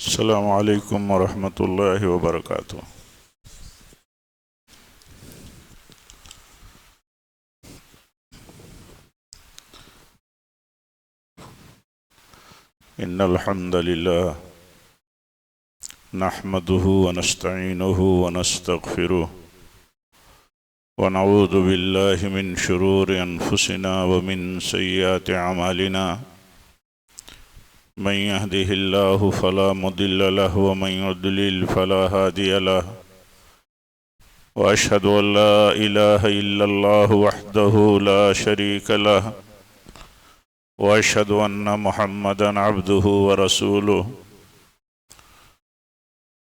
السلام علیکم ورحمۃ اللہ وبرکاتہ۔ ان الحمد للہ نحمده ونستعینه ونستغفره ونعوذ باللہ من شرور انفسنا ومن سیئات اعمالنا من يهده الله فلا مضل له ومن يضلل فلا هادي له واشهد ان لا اله الا الله وحده لا شريك له واشهد ان محمدا عبده ورسوله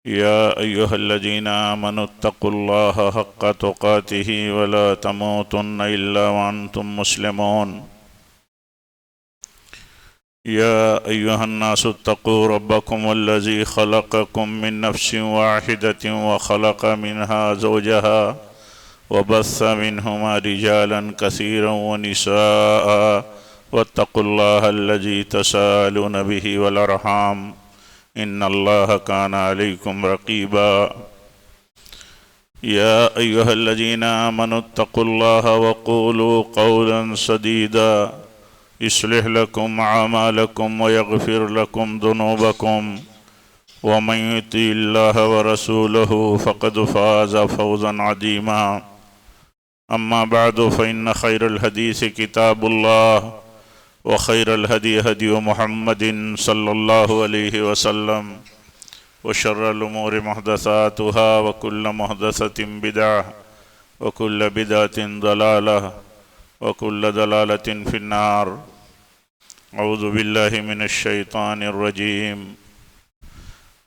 يا ايها الذين امنوا اتقوا الله حق تقاته ولا تموتن الا وانتم مسلمون يا أيها الناس اتقوا ربكم الذي خلقكم من نفس واحدة وخلق منها زوجها وبث منهما رجالا كثيرا ونساء واتقوا الله الذي تساءلون به والأرحام إن الله كان عليكم رقيبا يا أيها الذين آمنوا اتقوا الله وقولوا قولا سديدا يصلح لكم أعمالكم ويغفر لكم ذنوبكم ومن يطع الله ورسوله فقد فاز فوزا عظيما أما بعد فإن خير الحديث كتاب الله وخير الهدي هدي محمد صلى الله عليه وسلم وشر الأمور محدثاتها وكل محدثة بدعة وكل بدعة ضلالة وكل ضلالة في النار أعوذ بالله من الشيطان الرجيم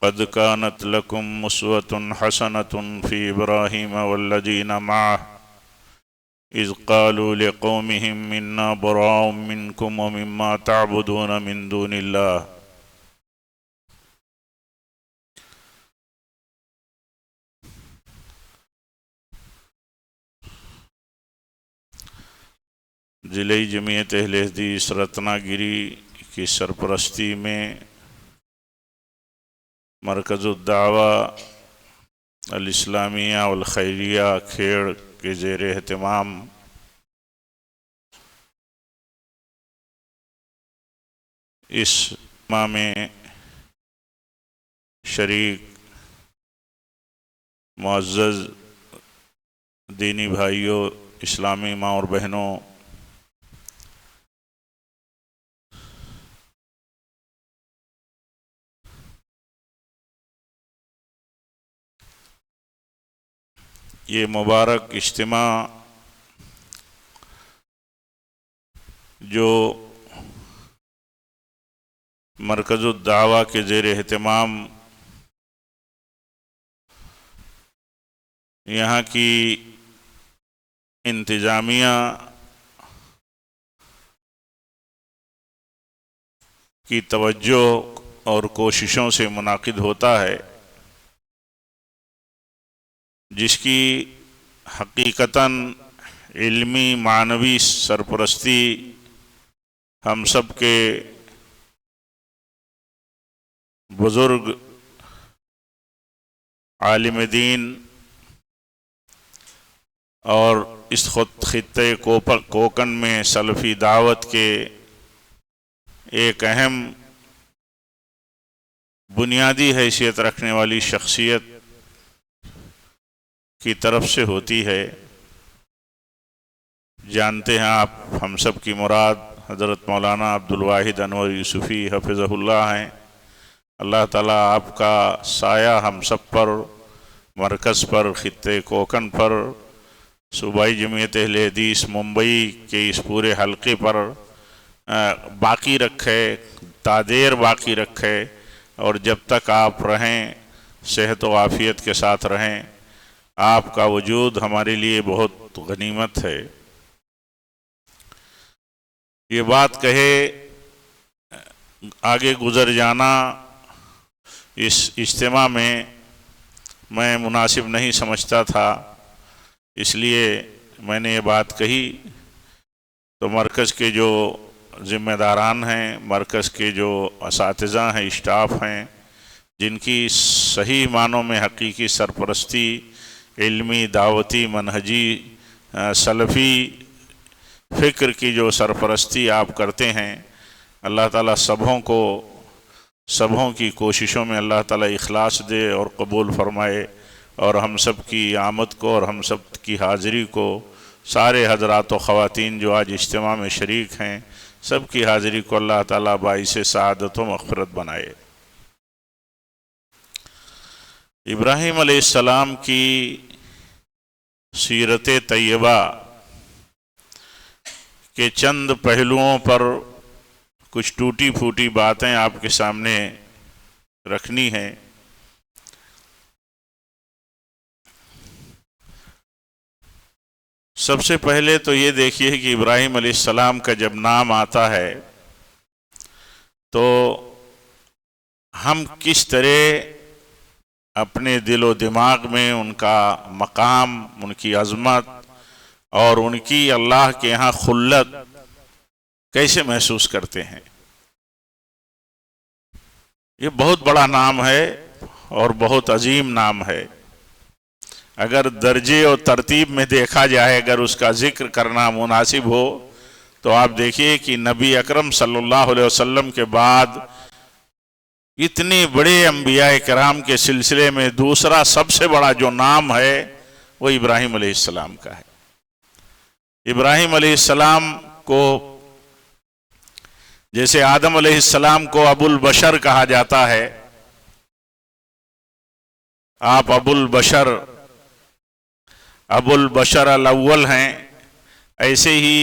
قد كانت لكم أسوة حسنة في إبراهيم والذين معه إذ قالوا لقومهم إنا براء منكم ومما تعبدون من دون الله ضلع جمعیت اہل حدیث رتنا گیری کی سرپرستی میں مرکز الدعوہ الاسلامیہ والخیریہ کھیڑ کے زیر اہتمام اس اجتماع میں شریک معزز دینی بھائیوں، اسلامی ماں اور بہنوں، یہ مبارک اجتماع جو مرکز الدعوہ کے زیر اہتمام یہاں کی انتظامیہ کی توجہ اور کوششوں سے منعقد ہوتا ہے، جس کی حقیقتاً علمی معنوی سرپرستی ہم سب کے بزرگ عالم دین اور اس خطے کوکن میں سلفی دعوت کے ایک اہم بنیادی حیثیت رکھنے والی شخصیت کی طرف سے ہوتی ہے۔ جانتے ہیں آپ ہم سب کی مراد حضرت مولانا عبدالواحد انور یوسفی حفظہ اللہ ہیں۔ اللہ تعالیٰ آپ کا سایہ ہم سب پر، مرکز پر، خطے کوکن پر، صوبائی جمعیت اہل حدیث ممبئی کے اس پورے حلقے پر باقی رکھے، تادیر باقی رکھے، اور جب تک آپ رہیں، صحت و عافیت کے ساتھ رہیں۔ آپ کا وجود ہمارے لیے بہت غنیمت ہے۔ یہ بات کہے آگے گزر جانا اس اجتماع میں مناسب نہیں سمجھتا تھا، اس لیے میں نے یہ بات کہی تو مرکز کے جو ذمہ داران ہیں، مرکز کے جو اساتذہ ہیں، اسٹاف ہیں، جن کی صحیح معنوں میں حقیقی سرپرستی علمی، دعوتی، منہجی، سلفی فکر کی جو سرپرستی آپ کرتے ہیں، اللہ تعالیٰ سبھوں کی کوششوں میں اللہ تعالیٰ اخلاص دے اور قبول فرمائے، اور ہم سب کی آمد کو اور ہم سب کی حاضری کو، سارے حضرات و خواتین جو آج اجتماع میں شریک ہیں، سب کی حاضری کو اللہ تعالیٰ باعث سعادت و مغفرت بنائے۔ ابراہیم علیہ السلام کی سیرت طیبہ کے چند پہلوؤں پر کچھ ٹوٹی پھوٹی باتیں آپ کے سامنے رکھنی ہیں۔ سب سے پہلے تو یہ دیکھیے کہ ابراہیم علیہ السلام کا جب نام آتا ہے تو ہم کس طرح اپنے دل و دماغ میں ان کا مقام، ان کی عظمت اور ان کی اللہ کے ہاں خلت کیسے محسوس کرتے ہیں۔ یہ بہت بڑا نام ہے اور بہت عظیم نام ہے۔ اگر درجے اور ترتیب میں دیکھا جائے، اگر اس کا ذکر کرنا مناسب ہو، تو آپ دیکھیے کہ نبی اکرم صلی اللہ علیہ وسلم کے بعد اتنے بڑے انبیاء کرام کے سلسلے میں دوسرا سب سے بڑا جو نام ہے وہ ابراہیم علیہ السلام کا ہے۔ ابراہیم علیہ السلام کو جیسے آدم علیہ السلام کو ابو البشر کہا جاتا ہے، آپ ابو البشر الاول ہیں، ایسے ہی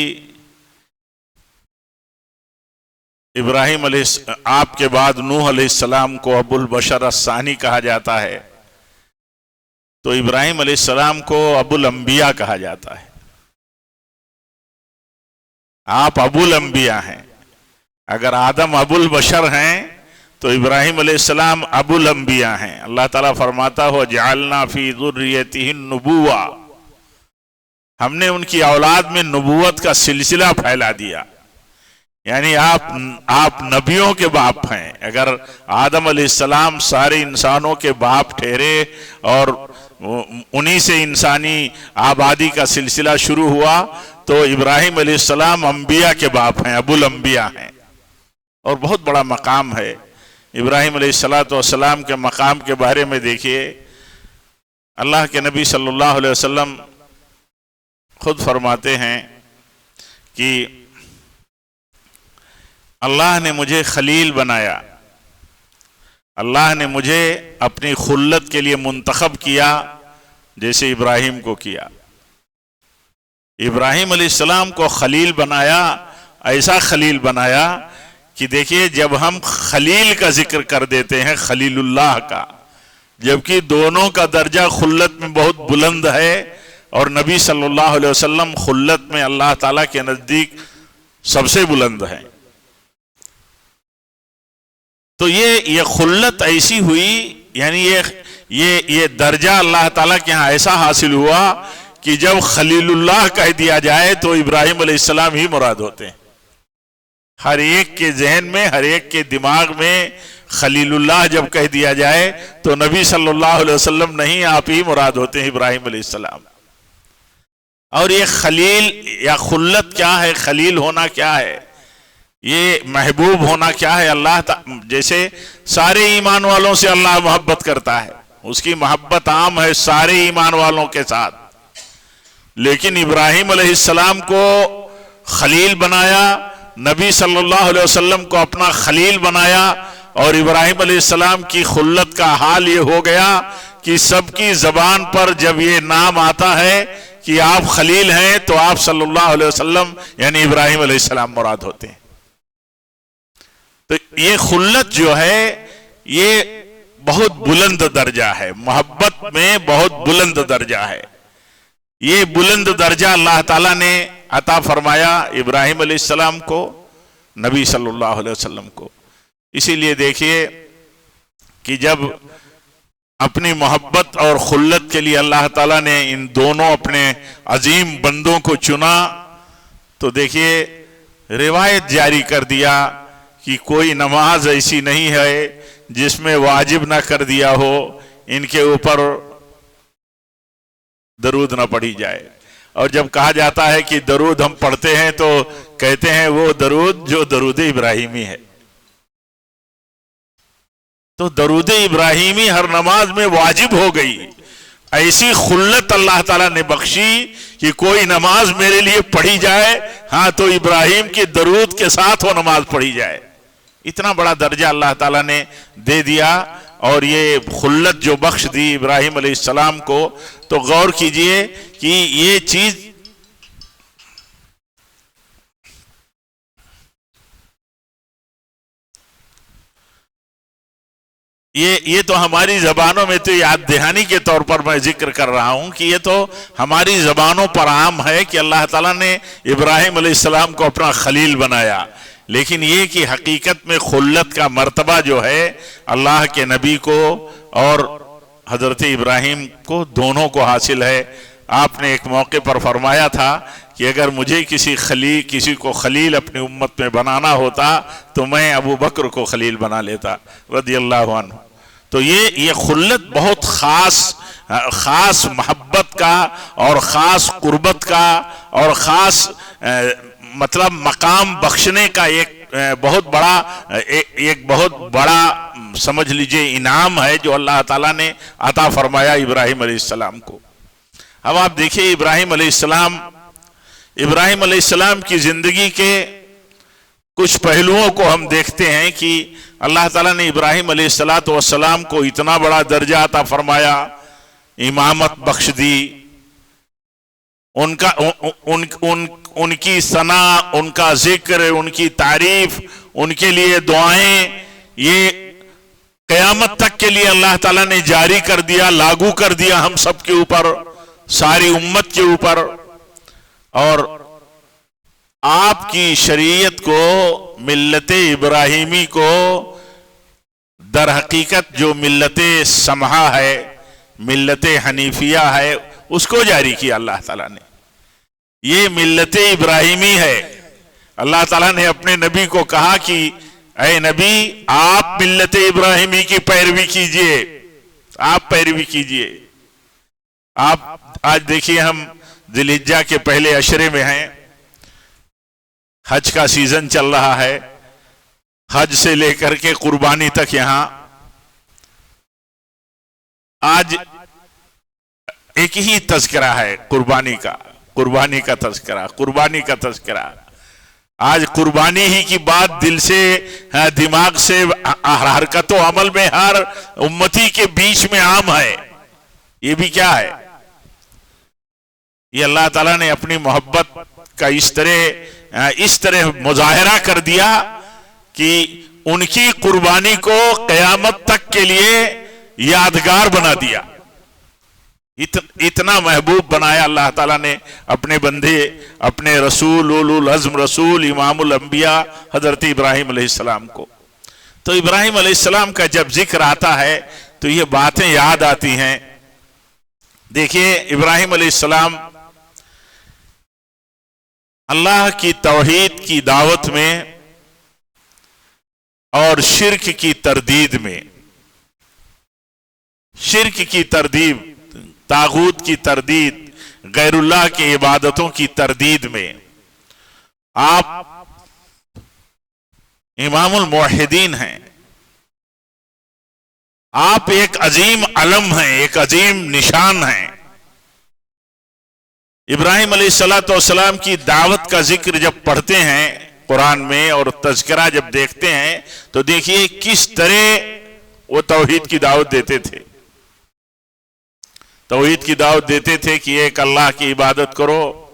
ابراہیم آپ کے بعد نوح علیہ السلام کو ابو البشر الثانی کہا جاتا ہے، تو ابراہیم علیہ السلام کو ابو الانبیاء کہا جاتا ہے۔ آپ ابو الانبیاء ہیں۔ اگر آدم ابو البشر ہیں تو ابراہیم علیہ السلام ابو الانبیاء ہیں۔ اللہ تعالیٰ فرماتا ہو جعلنا فی ذریتہ النبوہ، ہم نے ان کی اولاد میں نبوت کا سلسلہ پھیلا دیا، یعنی آپ نبیوں کے باپ ہیں۔ اگر آدم علیہ السلام سارے انسانوں کے باپ ٹھہرے اور انہی سے انسانی آبادی کا سلسلہ شروع ہوا، تو ابراہیم علیہ السلام انبیاء کے باپ ہیں، ابو الانبیاء ہیں، اور بہت بڑا مقام ہے۔ ابراہیم علیہ السلام کے مقام کے بارے میں دیکھیے، اللہ کے نبی صلی اللہ علیہ وسلم خود فرماتے ہیں کہ اللہ نے مجھے خلیل بنایا، اللہ نے مجھے اپنی خلت کے لیے منتخب کیا جیسے ابراہیم کو کیا۔ ابراہیم علیہ السلام کو خلیل بنایا، ایسا خلیل بنایا کہ دیکھیے جب ہم خلیل کا ذکر کر دیتے ہیں، خلیل اللہ کا، جبکہ دونوں کا درجہ خلت میں بہت بلند ہے، اور نبی صلی اللہ علیہ وسلم خلت میں اللہ تعالیٰ کے نزدیک سب سے بلند ہے، تو یہ خلت ایسی ہوئی، یعنی یہ درجہ اللہ تعالیٰ کے ہاں ایسا حاصل ہوا کہ جب خلیل اللہ کہہ دیا جائے تو ابراہیم علیہ السلام ہی مراد ہوتے ہیں۔ ہر ایک کے ذہن میں، ہر ایک کے دماغ میں خلیل اللہ جب کہہ دیا جائے تو نبی صلی اللہ علیہ وسلم نہیں، آپ ہی مراد ہوتے ہیں، ابراہیم علیہ السلام۔ اور یہ خلیل یا خلت کیا ہے، خلیل ہونا کیا ہے، یہ محبوب ہونا کیا ہے؟ اللہ جیسے سارے ایمان والوں سے اللہ محبت کرتا ہے، اس کی محبت عام ہے سارے ایمان والوں کے ساتھ، لیکن ابراہیم علیہ السلام کو خلیل بنایا، نبی صلی اللہ علیہ وسلم کو اپنا خلیل بنایا، اور ابراہیم علیہ السلام کی خلت کا حال یہ ہو گیا کہ سب کی زبان پر جب یہ نام آتا ہے کہ آپ خلیل ہیں تو آپ صلی اللہ علیہ وسلم یعنی ابراہیم علیہ السلام مراد ہوتے ہیں۔ تو یہ خلت جو ہے یہ بہت بلند درجہ ہے، محبت میں بہت بلند درجہ ہے۔ یہ بلند درجہ اللہ تعالیٰ نے عطا فرمایا ابراہیم علیہ السلام کو، نبی صلی اللہ علیہ وسلم کو۔ اسی لیے دیکھیے کہ جب اپنی محبت اور خلت کے لیے اللہ تعالیٰ نے ان دونوں اپنے عظیم بندوں کو چنا، تو دیکھیے روایت جاری کر دیا کہ کوئی نماز ایسی نہیں ہے جس میں واجب نہ کر دیا ہو ان کے اوپر درود نہ پڑھی جائے۔ اور جب کہا جاتا ہے کہ درود ہم پڑھتے ہیں تو کہتے ہیں وہ درود جو درود ابراہیمی ہے۔ تو درود ابراہیمی ہر نماز میں واجب ہو گئی۔ ایسی خلت اللہ تعالیٰ نے بخشی کہ کوئی نماز میرے لیے پڑھی جائے ہاں تو ابراہیم کے درود کے ساتھ وہ نماز پڑھی جائے۔ اتنا بڑا درجہ اللہ تعالیٰ نے دے دیا، اور یہ خلت جو بخش دی ابراہیم علیہ السلام کو، تو غور کیجئے کہ یہ چیز یہ تو ہماری زبانوں میں تو یاد دہانی کے طور پر میں ذکر کر رہا ہوں کہ یہ تو ہماری زبانوں پر عام ہے کہ اللہ تعالیٰ نے ابراہیم علیہ السلام کو اپنا خلیل بنایا، لیکن یہ کہ حقیقت میں خلت کا مرتبہ جو ہے اللہ کے نبی کو اور حضرت ابراہیم کو دونوں کو حاصل ہے۔ آپ نے ایک موقع پر فرمایا تھا کہ اگر مجھے کسی کو خلیل اپنی امت میں بنانا ہوتا تو میں ابو بکر کو خلیل بنا لیتا رضی اللہ عنہ۔ تو یہ خلت بہت خاص محبت کا اور خاص قربت کا اور خاص مطلب مقام بخشنے کا ایک بہت بڑا سمجھ لیجئے انعام ہے جو اللہ تعالیٰ نے عطا فرمایا ابراہیم علیہ السلام کو۔ اب آپ دیکھیے ابراہیم علیہ السلام کی زندگی کے کچھ پہلوؤں کو ہم دیکھتے ہیں کہ اللہ تعالیٰ نے ابراہیم علیہ السلام کو اتنا بڑا درجہ عطا فرمایا، امامت بخش دی، ان کی ثنا، ان کا ذکر، ان کی تعریف، ان کے لیے دعائیں، یہ قیامت تک کے لیے اللہ تعالیٰ نے جاری کر دیا، لاگو کر دیا ہم سب کے اوپر، ساری امت کے اوپر۔ اور آپ کی شریعت کو، ملت ابراہیمی کو، در حقیقت جو ملت سمحہ ہے، ملت حنیفیہ ہے، اس کو جاری کیا اللہ تعالیٰ نے۔ یہ ملت ابراہیمی ہے۔ اللہ تعالیٰ نے اپنے نبی کو کہا کہ اے نبی آپ ملت ابراہیمی کی پیروی کیجئے، آپ پیروی کیجئے۔ آپ آج دیکھیے ہم ذی الحجہ کے پہلے عشرے میں ہیں، حج کا سیزن چل رہا ہے، حج سے لے کر کے قربانی تک یہاں آج ایک ہی تذکرہ ہے قربانی کا تذکرہ۔ آج قربانی ہی کی بات دل سے، دماغ سے، حرکت و عمل میں ہر امتی کے بیچ میں عام ہے۔ یہ بھی کیا ہے؟ یہ اللہ تعالیٰ نے اپنی محبت کا اس طرح مظاہرہ کر دیا کہ ان کی قربانی کو قیامت تک کے لیے یادگار بنا دیا۔ اتنا محبوب بنایا اللہ تعالیٰ نے اپنے بندے، اپنے رسول، اولو العزم رسول، امام الانبیاء حضرت ابراہیم علیہ السلام کو۔ تو ابراہیم علیہ السلام کا جب ذکر آتا ہے تو یہ باتیں یاد آتی ہیں۔ دیکھیے ابراہیم علیہ السلام اللہ کی توحید کی دعوت میں اور شرک کی تردید میں، شرک کی تردید، طاغوت کی تردید، غیر اللہ کی عبادتوں کی تردید میں آپ امام الموحدین ہیں۔ آپ ایک عظیم علم ہیں، ایک عظیم نشان ہیں۔ ابراہیم علیہ السلام کی دعوت کا ذکر جب پڑھتے ہیں قرآن میں اور تذکرہ جب دیکھتے ہیں تو دیکھیے کس طرح وہ توحید کی دعوت دیتے تھے۔ توحید کی دعوت دیتے تھے کہ ایک اللہ کی عبادت کرو،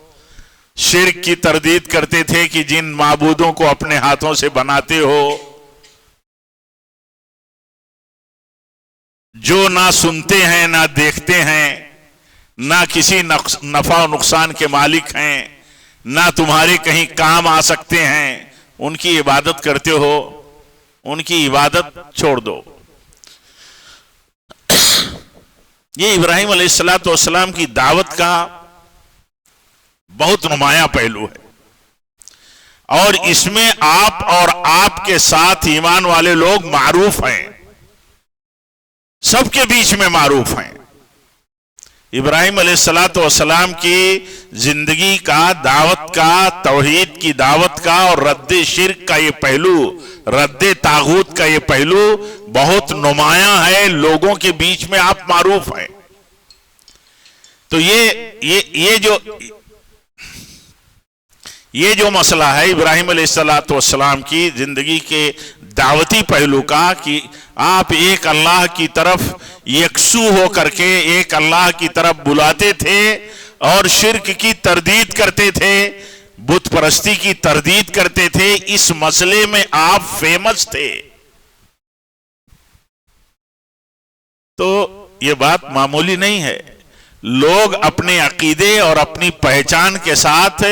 شرک کی تردید کرتے تھے کہ جن معبودوں کو اپنے ہاتھوں سے بناتے ہو، جو نہ سنتے ہیں نہ دیکھتے ہیں، نہ کسی نفع و نقصان کے مالک ہیں، نہ تمہارے کہیں کام آ سکتے ہیں، ان کی عبادت کرتے ہو، ان کی عبادت چھوڑ دو۔ یہ ابراہیم علیہ السلام کی دعوت کا بہت نمایاں پہلو ہے۔ اور اس میں آپ اور آپ کے ساتھ ایمان والے لوگ معروف ہیں، سب کے بیچ میں معروف ہیں۔ ابراہیم علیہ السلام کی زندگی کا، دعوت کا، توحید کی دعوت کا اور رد شرک کا یہ پہلو، رد طاغوت کا یہ پہلو بہت نمایاں ہے، لوگوں کے بیچ میں آپ معروف ہیں۔ تو یہ جو مسئلہ ہے ابراہیم علیہ السلام کی زندگی کے دعوتی پہلو کا کہ آپ ایک اللہ کی طرف یکسو ہو کر کے ایک اللہ کی طرف بلاتے تھے اور شرک کی تردید کرتے تھے، بت پرستی کی تردید کرتے تھے، اس مسئلے میں آپ فیمس تھے۔ تو یہ بات معمولی نہیں ہے۔ لوگ اپنے عقیدے اور اپنی پہچان کے ساتھ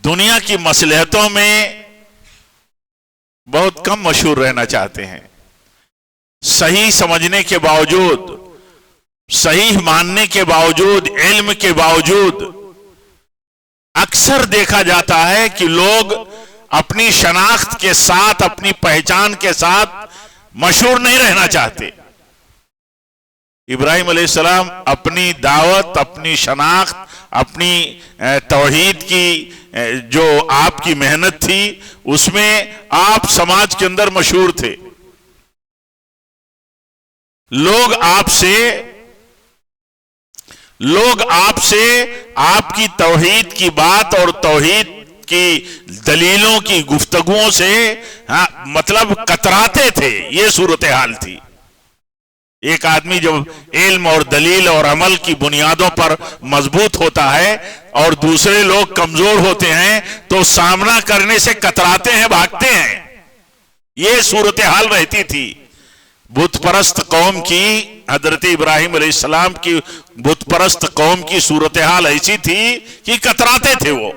دنیا کی مصلحتوں میں بہت کم مشہور رہنا چاہتے ہیں۔ صحیح سمجھنے کے باوجود، صحیح ماننے کے باوجود، علم کے باوجود اکثر دیکھا جاتا ہے کہ لوگ اپنی شناخت کے ساتھ، اپنی پہچان کے ساتھ مشہور نہیں رہنا چاہتے۔ ابراہیم علیہ السلام اپنی دعوت، اپنی شناخت، اپنی توحید کی جو آپ کی محنت تھی، اس میں آپ سماج کے اندر مشہور تھے۔ لوگ آپ سے آپ کی توحید کی بات اور توحید کی دلیلوں کی گفتگوؤں سے مطلب کتراتے تھے۔ یہ صورتحال تھی۔ ایک آدمی جب علم اور دلیل اور عمل کی بنیادوں پر مضبوط ہوتا ہے اور دوسرے لوگ کمزور ہوتے ہیں تو سامنا کرنے سے کتراتے ہیں، بھاگتے ہیں۔ یہ صورتحال رہتی تھی بت پرست قوم کی۔ حضرت ابراہیم علیہ السلام کی بت پرست قوم کی صورتحال ایسی تھی کہ کتراتے تھے وہ۔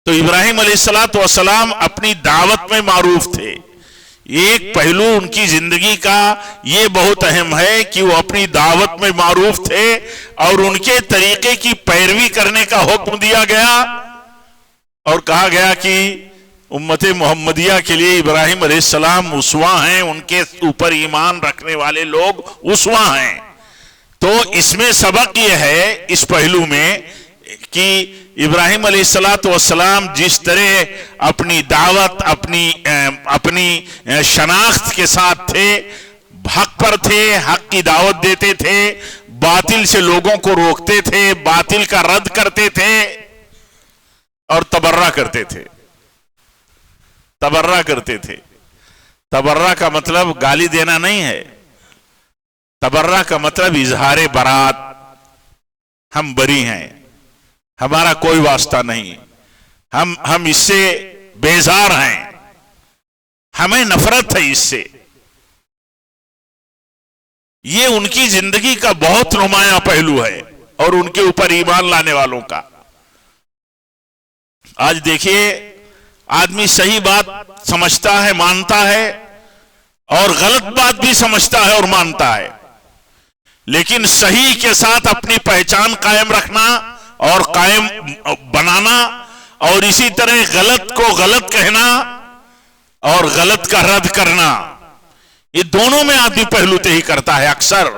تو ابراہیم علیہ السلام اپنی دعوت میں معروف تھے۔ ایک پہلو ان کی زندگی کا یہ بہت اہم ہے کہ وہ اپنی دعوت میں معروف تھے اور ان کے طریقے کی پیروی کرنے کا حکم دیا گیا اور کہا گیا کہ امت محمدیہ کے لیے ابراہیم علیہ السلام اسوہ ہیں، ان کے اوپر ایمان رکھنے والے لوگ اسوہ ہیں۔ تو اس میں سبق یہ ہے اس پہلو میں کہ ابراہیم علیہ السلام جس طرح اپنی دعوت، اپنی شناخت کے ساتھ تھے، حق پر تھے، حق کی دعوت دیتے تھے، باطل سے لوگوں کو روکتے تھے، باطل کا رد کرتے تھے اور تبرہ کرتے تھے۔ تبرہ کرتے تھے۔ تبرہ کا مطلب گالی دینا نہیں ہے، تبرہ کا مطلب اظہار برات، ہم بری ہیں، ہمارا کوئی واسطہ نہیں، ہم اس سے بیزار ہیں، ہمیں نفرت ہے اس سے۔ یہ ان کی زندگی کا بہت نمایاں پہلو ہے اور ان کے اوپر ایمان لانے والوں کا۔ آج دیکھیے آدمی صحیح بات سمجھتا ہے، مانتا ہے، اور غلط بات بھی سمجھتا ہے اور مانتا ہے، لیکن صحیح کے ساتھ اپنی پہچان قائم رکھنا اور قائم بنانا، اور اسی طرح غلط کو غلط کہنا اور غلط کا رد کرنا، یہ دونوں میں آدمی پہلو تہی کرتا ہے۔ اکثر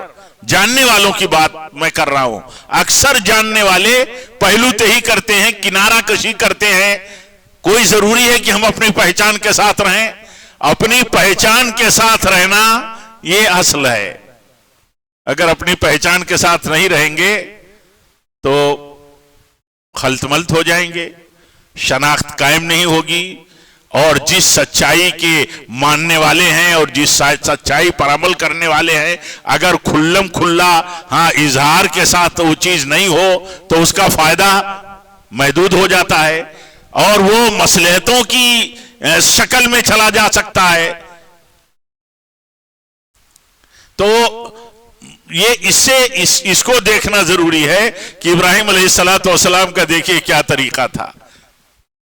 جاننے والوں کی بات میں کر رہا ہوں، اکثر جاننے والے پہلو تہی کرتے ہیں، کنارہ کشی کرتے ہیں۔ کوئی ضروری ہے کہ ہم اپنی پہچان کے ساتھ رہیں؟ اپنی پہچان کے ساتھ رہنا یہ اصل ہے۔ اگر اپنی پہچان کے ساتھ نہیں رہیں گے تو خلط ملط ہو جائیں گے، شناخت قائم نہیں ہوگی، اور جس سچائی کے ماننے والے ہیں اور جس سچائی پر عمل کرنے والے ہیں، اگر کھلم کھلا اظہار کے ساتھ وہ چیز نہیں ہو تو اس کا فائدہ محدود ہو جاتا ہے اور وہ مصلحتوں کی شکل میں چلا جا سکتا ہے۔ تو یہ اس کو دیکھنا ضروری ہے کہ ابراہیم علیہ السلام کا دیکھیے کیا طریقہ تھا۔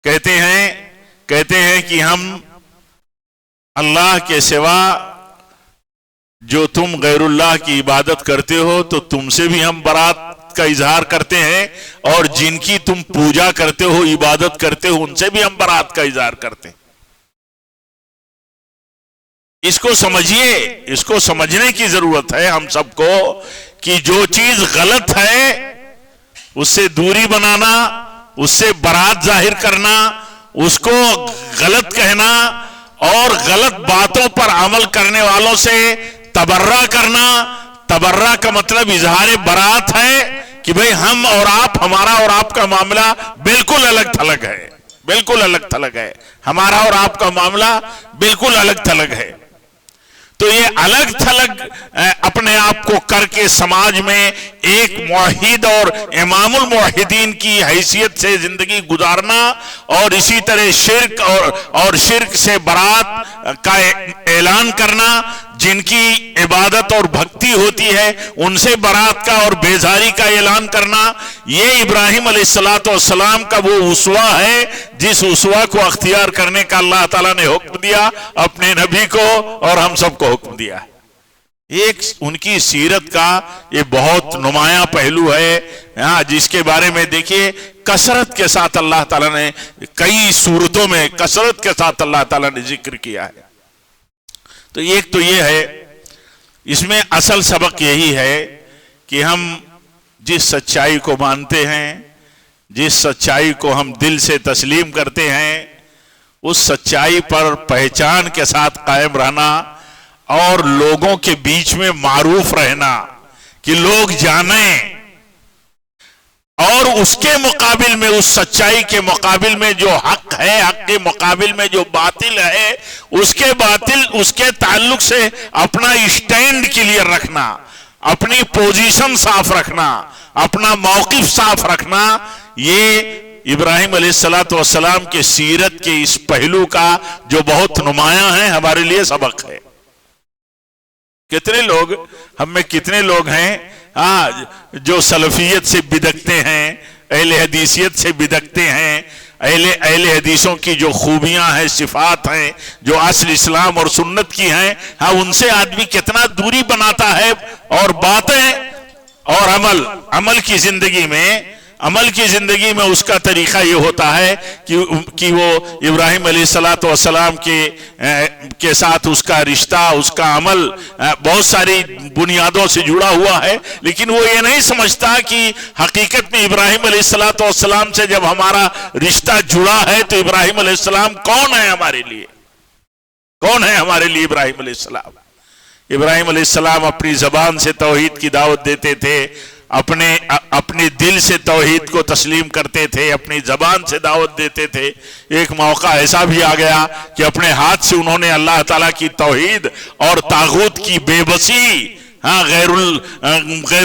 کہتے ہیں کہ ہم اللہ کے سوا جو تم غیر اللہ کی عبادت کرتے ہو تو تم سے بھی ہم برات کا اظہار کرتے ہیں اور جن کی تم پوجا کرتے ہو عبادت کرتے ہو ان سے بھی ہم برات کا اظہار کرتے ہیں۔ اس کو سمجھیے، اس کو سمجھنے کی ضرورت ہے ہم سب کو کہ جو چیز غلط ہے اس سے دوری بنانا، اس سے برات ظاہر کرنا، اس کو غلط کہنا اور غلط باتوں پر عمل کرنے والوں سے تبرہ کرنا۔ تبرہ کا مطلب اظہار برات ہے کہ بھئی ہم اور آپ، ہمارا اور آپ کا معاملہ بالکل الگ تھلگ ہے، بالکل الگ تھلگ ہے، ہمارا اور آپ کا معاملہ بالکل الگ تھلگ ہے۔ تو یہ الگ تھلگ اپنے آپ کو کر کے سماج میں ایک موحد اور امام الموحدین کی حیثیت سے زندگی گزارنا اور اسی طرح شرک اور شرک سے برات کا اعلان کرنا، جن کی عبادت اور بھکتی ہوتی ہے ان سے برات کا اور بیزاری کا اعلان کرنا، یہ ابراہیم علیہ السلام کا وہ اسوہ ہے جس اسوہ کو اختیار کرنے کا اللہ تعالیٰ نے حکم دیا اپنے نبی کو اور ہم سب کو حکم دیا ہے۔ ایک ان کی سیرت کا یہ بہت نمایاں پہلو ہے جس کے بارے میں دیکھیے کثرت کے ساتھ اللہ تعالیٰ نے کئی صورتوں میں کثرت کے ساتھ اللہ تعالیٰ نے ذکر کیا ہے۔ تو ایک تو یہ ہے، اس میں اصل سبق یہی ہے کہ ہم جس سچائی کو مانتے ہیں، جس سچائی کو ہم دل سے تسلیم کرتے ہیں، اس سچائی پر پہچان کے ساتھ قائم رہنا اور لوگوں کے بیچ میں معروف رہنا کہ لوگ جانیں، اور اس کے مقابل میں، اس سچائی کے مقابل میں جو حق ہے، حق کے مقابل میں جو باطل ہے، اس کے تعلق سے اپنا اسٹینڈ کلیئر رکھنا، اپنی پوزیشن صاف رکھنا، اپنا موقف صاف رکھنا، یہ ابراہیم علیہ السلام کے سیرت کے اس پہلو کا جو بہت نمایاں ہے ہمارے لیے سبق ہے۔ کتنے لوگ، ہم میں کتنے لوگ ہیں جو سلفیت سے بدکتے ہیں، اہل حدیثیت سے بدکتے ہیں، اہل حدیثوں کی جو خوبیاں ہیں، صفات ہیں، جو اصل اسلام اور سنت کی ہیں، ان سے آدمی کتنا دوری بناتا ہے، اور باتیں اور عمل کی زندگی میں اس کا طریقہ یہ ہوتا ہے کہ وہ ابراہیم علیہ السلام کے ساتھ اس کا رشتہ، اس کا عمل بہت ساری بنیادوں سے جڑا ہوا ہے، لیکن وہ یہ نہیں سمجھتا کہ حقیقت میں ابراہیم علیہ السلام سے جب ہمارا رشتہ جڑا ہے تو ابراہیم علیہ السلام کون ہے ہمارے لیے؟ کون ہے ہمارے لیے ابراہیم علیہ السلام؟ ابراہیم علیہ السلام اپنی زبان سے توحید کی دعوت دیتے تھے، اپنے دل سے توحید کو تسلیم کرتے تھے، اپنی زبان سے دعوت دیتے تھے۔ ایک موقع ایسا بھی آ گیا کہ اپنے ہاتھ سے انہوں نے اللہ تعالیٰ کی توحید اور طاغوت کی بے بسی، غیر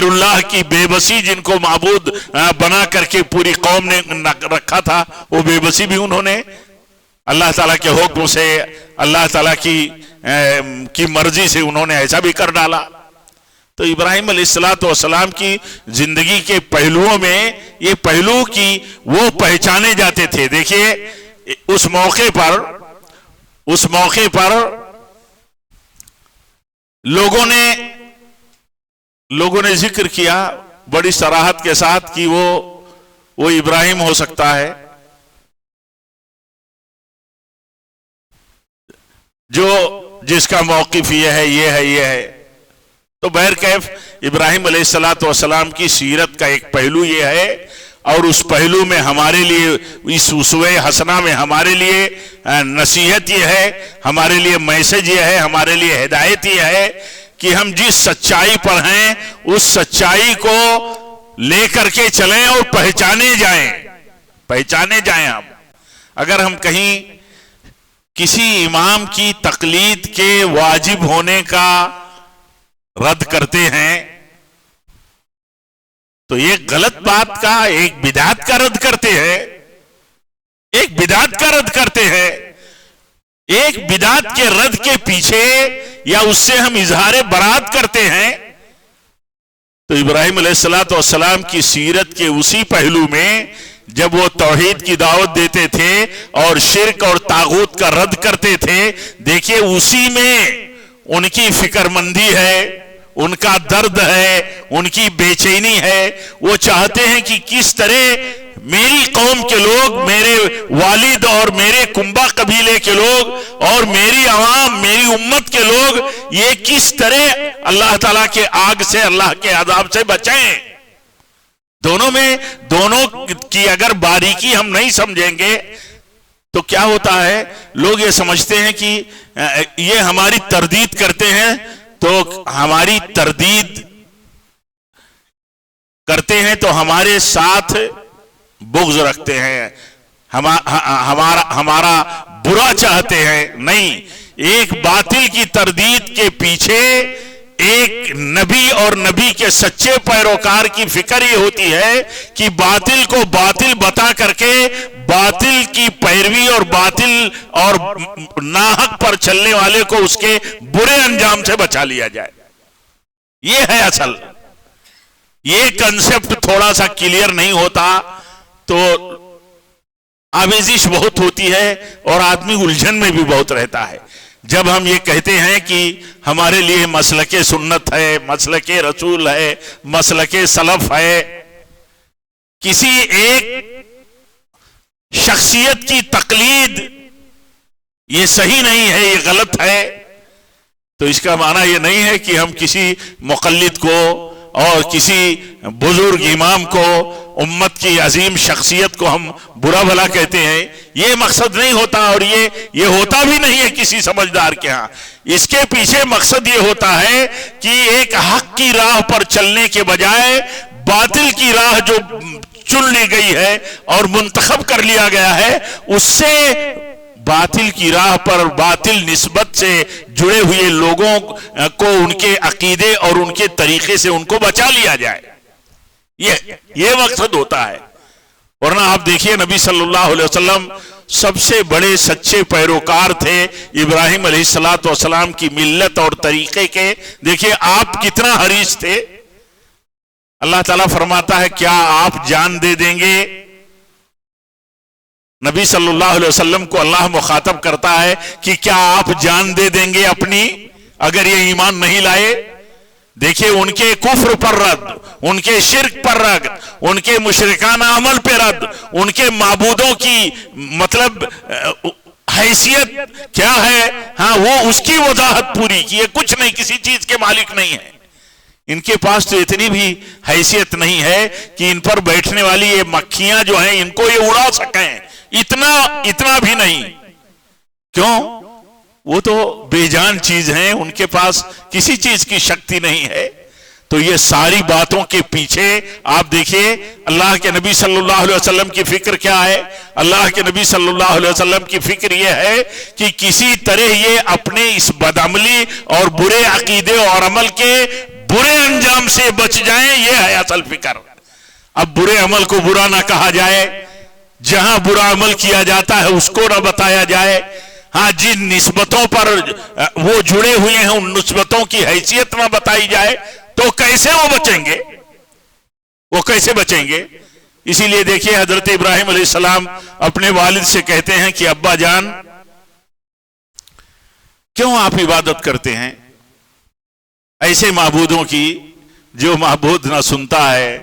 اللہ کی بے بسی، جن کو معبود بنا کر کے پوری قوم نے رکھا تھا، وہ بے بسی بھی انہوں نے اللہ تعالیٰ کے حکم سے، اللہ تعالیٰ کی مرضی سے انہوں نے ایسا بھی کر ڈالا۔ تو ابراہیم علیہ السلام کی زندگی کے پہلوؤں میں یہ پہلو کی وہ پہچانے جاتے تھے۔ دیکھیے اس موقع پر لوگوں نے ذکر کیا بڑی صراحت کے ساتھ کہ وہ ابراہیم ہو سکتا ہے جس کا موقف یہ ہے۔ تو بہرکیف ابراہیم علیہ السلام کی سیرت کا ایک پہلو یہ ہے، اور اس پہلو میں ہمارے لیے، اس اسوہ حسنہ میں ہمارے لیے نصیحت یہ ہے، ہمارے لیے میسج یہ ہے، ہمارے لیے ہدایت یہ ہے کہ ہم جس سچائی پر ہیں اس سچائی کو لے کر کے چلیں اور پہچانے جائیں۔ اگر ہم کہیں کسی امام کی تقلید کے واجب ہونے کا رد کرتے ہیں تو ایک غلط بات کا، ایک بدعت کا رد کرتے ہیں، ایک بدعت کے رد کے پیچھے یا اس سے ہم اظہار برات کرتے ہیں۔ تو ابراہیم علیہ السلام کی سیرت کے اسی پہلو میں جب وہ توحید کی دعوت دیتے تھے اور شرک اور طاغوت کا رد کرتے تھے، دیکھیے اسی میں ان کی فکر مندی ہے، ان کا درد ہے، ان کی بے چینی ہے. وہ چاہتے ہیں کہ کس طرح میری قوم کے لوگ، میرے والد اور میرے کنبہ قبیلے کے لوگ اور میری عوام، میری امت کے لوگ یہ کس طرح اللہ تعالیٰ کے آگ سے، اللہ کے عذاب سے بچیں. دونوں کی اگر باریکی ہم نہیں سمجھیں گے تو کیا ہوتا ہے، لوگ یہ سمجھتے ہیں کہ یہ ہماری تردید کرتے ہیں، تو ہماری تردید کرتے ہیں تو ہمارے ساتھ بغض رکھتے ہیں، ہمارا برا چاہتے ہیں. نہیں، ایک باطل کی تردید کے پیچھے ایک نبی اور نبی کے سچے پیروکار کی فکر یہ ہوتی ہے کہ باطل کو باطل بتا کر کے باطل کی پیروی اور باطل اور ناحق پر چلنے والے کو اس کے برے انجام سے بچا لیا جائے. یہ ہے اصل. یہ کنسپٹ تھوڑا سا کلیئر نہیں ہوتا تو آمیزش بہت ہوتی ہے اور آدمی الجھن میں بھی بہت رہتا ہے. جب ہم یہ کہتے ہیں کہ ہمارے لیے مسلک سنت ہے، مسلک رسول ہے، مسلک سلف ہے، کسی ایک شخصیت کی تقلید یہ صحیح نہیں ہے، یہ غلط ہے، تو اس کا معنی یہ نہیں ہے کہ ہم کسی مقلد کو اور کسی بزرگ امام کو، امت کی عظیم شخصیت کو ہم برا بھلا کہتے ہیں. یہ مقصد نہیں ہوتا اور یہ ہوتا بھی نہیں ہے کسی سمجھدار کے ہاں. اس کے پیچھے مقصد یہ ہوتا ہے کہ ایک حق کی راہ پر چلنے کے بجائے باطل کی راہ جو چن لی گئی ہے اور منتخب کر لیا گیا ہے، اس سے باطل کی راہ پر باطل نسبت سے جڑے ہوئے لوگوں کو ان کے عقیدے اور ان کے طریقے سے ان کو بچا لیا جائے. یہ مقصد ہوتا ہے. ورنہ آپ دیکھیے نبی صلی اللہ علیہ وسلم سب سے بڑے سچے پیروکار تھے ابراہیم علیہ السلام کی ملت اور طریقے کے. دیکھیے آپ کتنا حریص تھے. اللہ تعالیٰ فرماتا ہے کیا آپ جان دے دیں گے؟ نبی صلی اللہ علیہ وسلم کو اللہ مخاطب کرتا ہے کہ کیا آپ جان دے دیں گے اپنی اگر یہ ایمان نہیں لائے؟ دیکھیے ان کے کفر پر رد، ان کے شرک پر رد، ان کے مشرکانہ عمل پہ رد، ان کے معبودوں کی مطلب حیثیت کیا ہے، ہاں وہ اس کی وضاحت پوری کی ہے. کچھ نہیں، کسی چیز کے مالک نہیں ہے. ان کے پاس تو اتنی بھی حیثیت نہیں ہے کہ ان پر بیٹھنے والی یہ مکھیاں جو ہیں ان کو یہ اڑا سکیں. اتنا بھی نہیں. کیوں؟ وہ تو بے جان چیز ہیں، ان کے پاس کسی چیز کی شکتی نہیں ہے. تو یہ ساری باتوں کے پیچھے آپ دیکھیے اللہ کے نبی صلی اللہ علیہ وسلم کی فکر کیا ہے. اللہ کے نبی صلی اللہ علیہ وسلم کی فکر یہ ہے کہ کسی طرح یہ اپنے اس بدعملی اور برے عقیدے اور عمل کے برے انجام سے بچ جائیں. یہ ہے اصل فکر. اب برے عمل کو برا نہ کہا جائے، جہاں برا عمل کیا جاتا ہے اس کو نہ بتایا جائے. ہاں جن نسبتوں پر وہ جڑے ہوئے ہیں ان نسبتوں کی حیثیت نہ بتائی جائے تو کیسے وہ بچیں گے؟ وہ کیسے بچیں گے؟ اسی لیے دیکھیے حضرت ابراہیم علیہ السلام اپنے والد سے کہتے ہیں کہ ابا جان کیوں آپ عبادت کرتے ہیں ایسے معبودوں کی جو معبود نہ سنتا ہے،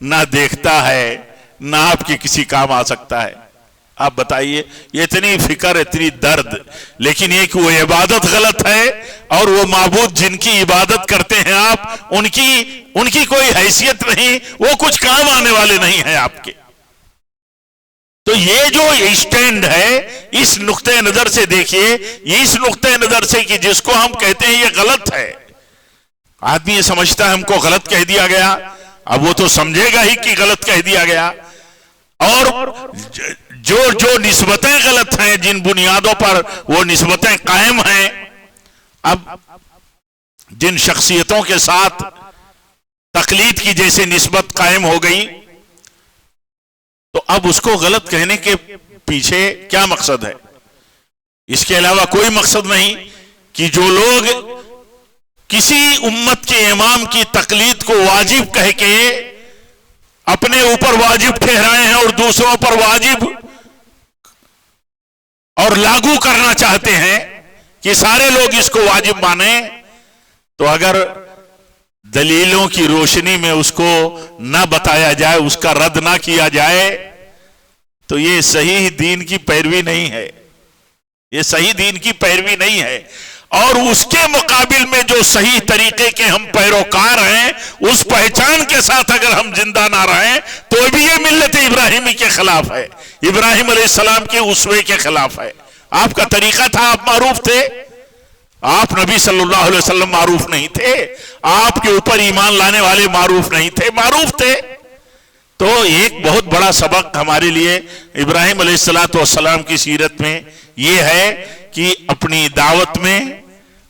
نہ دیکھتا ہے، نہ آپ کے کسی کام آ سکتا ہے؟ آپ بتائیے، یہ اتنی فکر، اتنی درد، لیکن یہ کہ وہ عبادت غلط ہے اور وہ معبود جن کی عبادت کرتے ہیں آپ ان کی کوئی حیثیت نہیں، وہ کچھ کام آنے والے نہیں ہیں آپ کے. تو یہ جو اسٹینڈ ہے اس نقطۂ نظر سے دیکھیے، اس نقطۂ نظر سے کہ جس کو ہم کہتے ہیں یہ غلط ہے. آدمی یہ سمجھتا ہے ہم کو غلط کہہ دیا گیا، اب وہ تو سمجھے گا ہی کہ غلط کہہ دیا گیا. اور جو نسبتیں غلط ہیں، جن بنیادوں پر وہ نسبتیں قائم ہیں، اب جن شخصیتوں کے ساتھ تقلید کی جیسے نسبت قائم ہو گئی تو اب اس کو غلط کہنے کے پیچھے کیا مقصد ہے؟ اس کے علاوہ کوئی مقصد نہیں کہ جو لوگ کسی امت کے امام کی تقلید کو واجب کہہ کے اپنے اوپر واجب ٹھہرائے ہیں اور دوسروں پر واجب اور لاگو کرنا چاہتے ہیں کہ سارے لوگ اس کو واجب مانیں، تو اگر دلیلوں کی روشنی میں اس کو نہ بتایا جائے، اس کا رد نہ کیا جائے، تو یہ صحیح دین کی پیروی نہیں ہے، یہ صحیح دین کی پیروی نہیں ہے۔ اور اس کے مقابل میں جو صحیح طریقے کے ہم پیروکار ہیں، اس پہچان کے ساتھ اگر ہم زندہ نہ رہیں تو بھی یہ ملت ابراہیمی کے خلاف ہے، ابراہیم علیہ السلام کے اسوے کے خلاف ہے۔ آپ کا طریقہ تھا، آپ معروف تھے، آپ نبی صلی اللہ علیہ وسلم معروف نہیں تھے، آپ کے اوپر ایمان لانے والے معروف نہیں تھے، معروف تھے۔ تو ایک بہت بڑا سبق ہمارے لیے ابراہیم علیہ السلام کی سیرت میں یہ ہے کہ اپنی دعوت میں،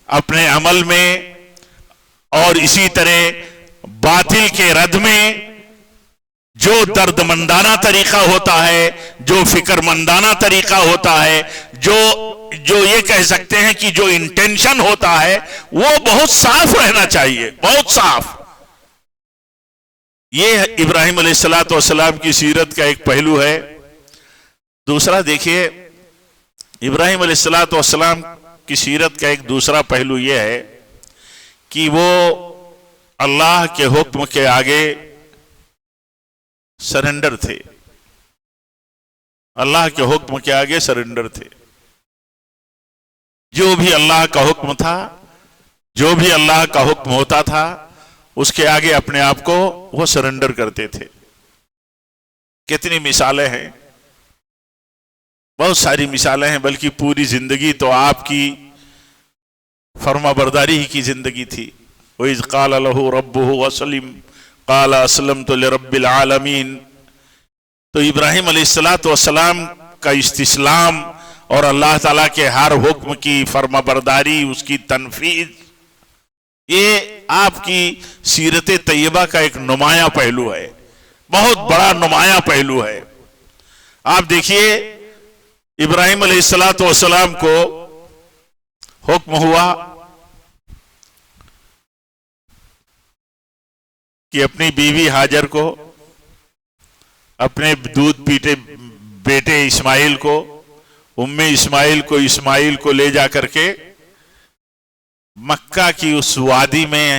اپنے عمل میں، اور اسی طرح باطل کے رد میں جو درد مندانہ طریقہ ہوتا ہے، جو فکر مندانہ طریقہ ہوتا ہے، جو یہ کہہ سکتے ہیں کہ جو انٹینشن ہوتا ہے، وہ بہت صاف رہنا چاہیے، بہت صاف۔ یہ ابراہیم علیہ السلام کی سیرت کا ایک پہلو ہے۔ دوسرا دیکھیے، ابراہیم علیہ السلام کی سیرت کا ایک دوسرا پہلو یہ ہے کہ وہ اللہ کے حکم کے آگے سرنڈر تھے، اللہ کے حکم کے آگے سرنڈر تھے۔ جو بھی اللہ کا حکم تھا، جو بھی اللہ کا حکم ہوتا تھا، اس کے آگے اپنے آپ کو وہ سرنڈر کرتے تھے۔ کتنی مثالیں ہیں، بہت ساری مثالیں ہیں، بلکہ پوری زندگی تو آپ کی فرما برداری ہی کی زندگی تھی۔ وَإِذْ قَالَ لَهُ رَبُّهُ وَسَلِمْ قَالَ أَسْلَمْتُ لِرَبِّ الْعَالَمِينَ۔ تو ابراہیم علیہ السلام کا استسلام اور اللہ تعالیٰ کے ہر حکم کی فرما برداری، اس کی تنفیذ، یہ آپ کی سیرت طیبہ کا ایک نمایاں پہلو ہے، بہت بڑا نمایاں پہلو ہے۔ آپ دیکھیے، ابراہیم علیہ السلام کو حکم ہوا کہ اپنی بیوی ہاجر کو، اپنے دودھ پیتے بیٹے اسماعیل کو، اسماعیل کو لے جا کر کے مکہ کی اس وادی میں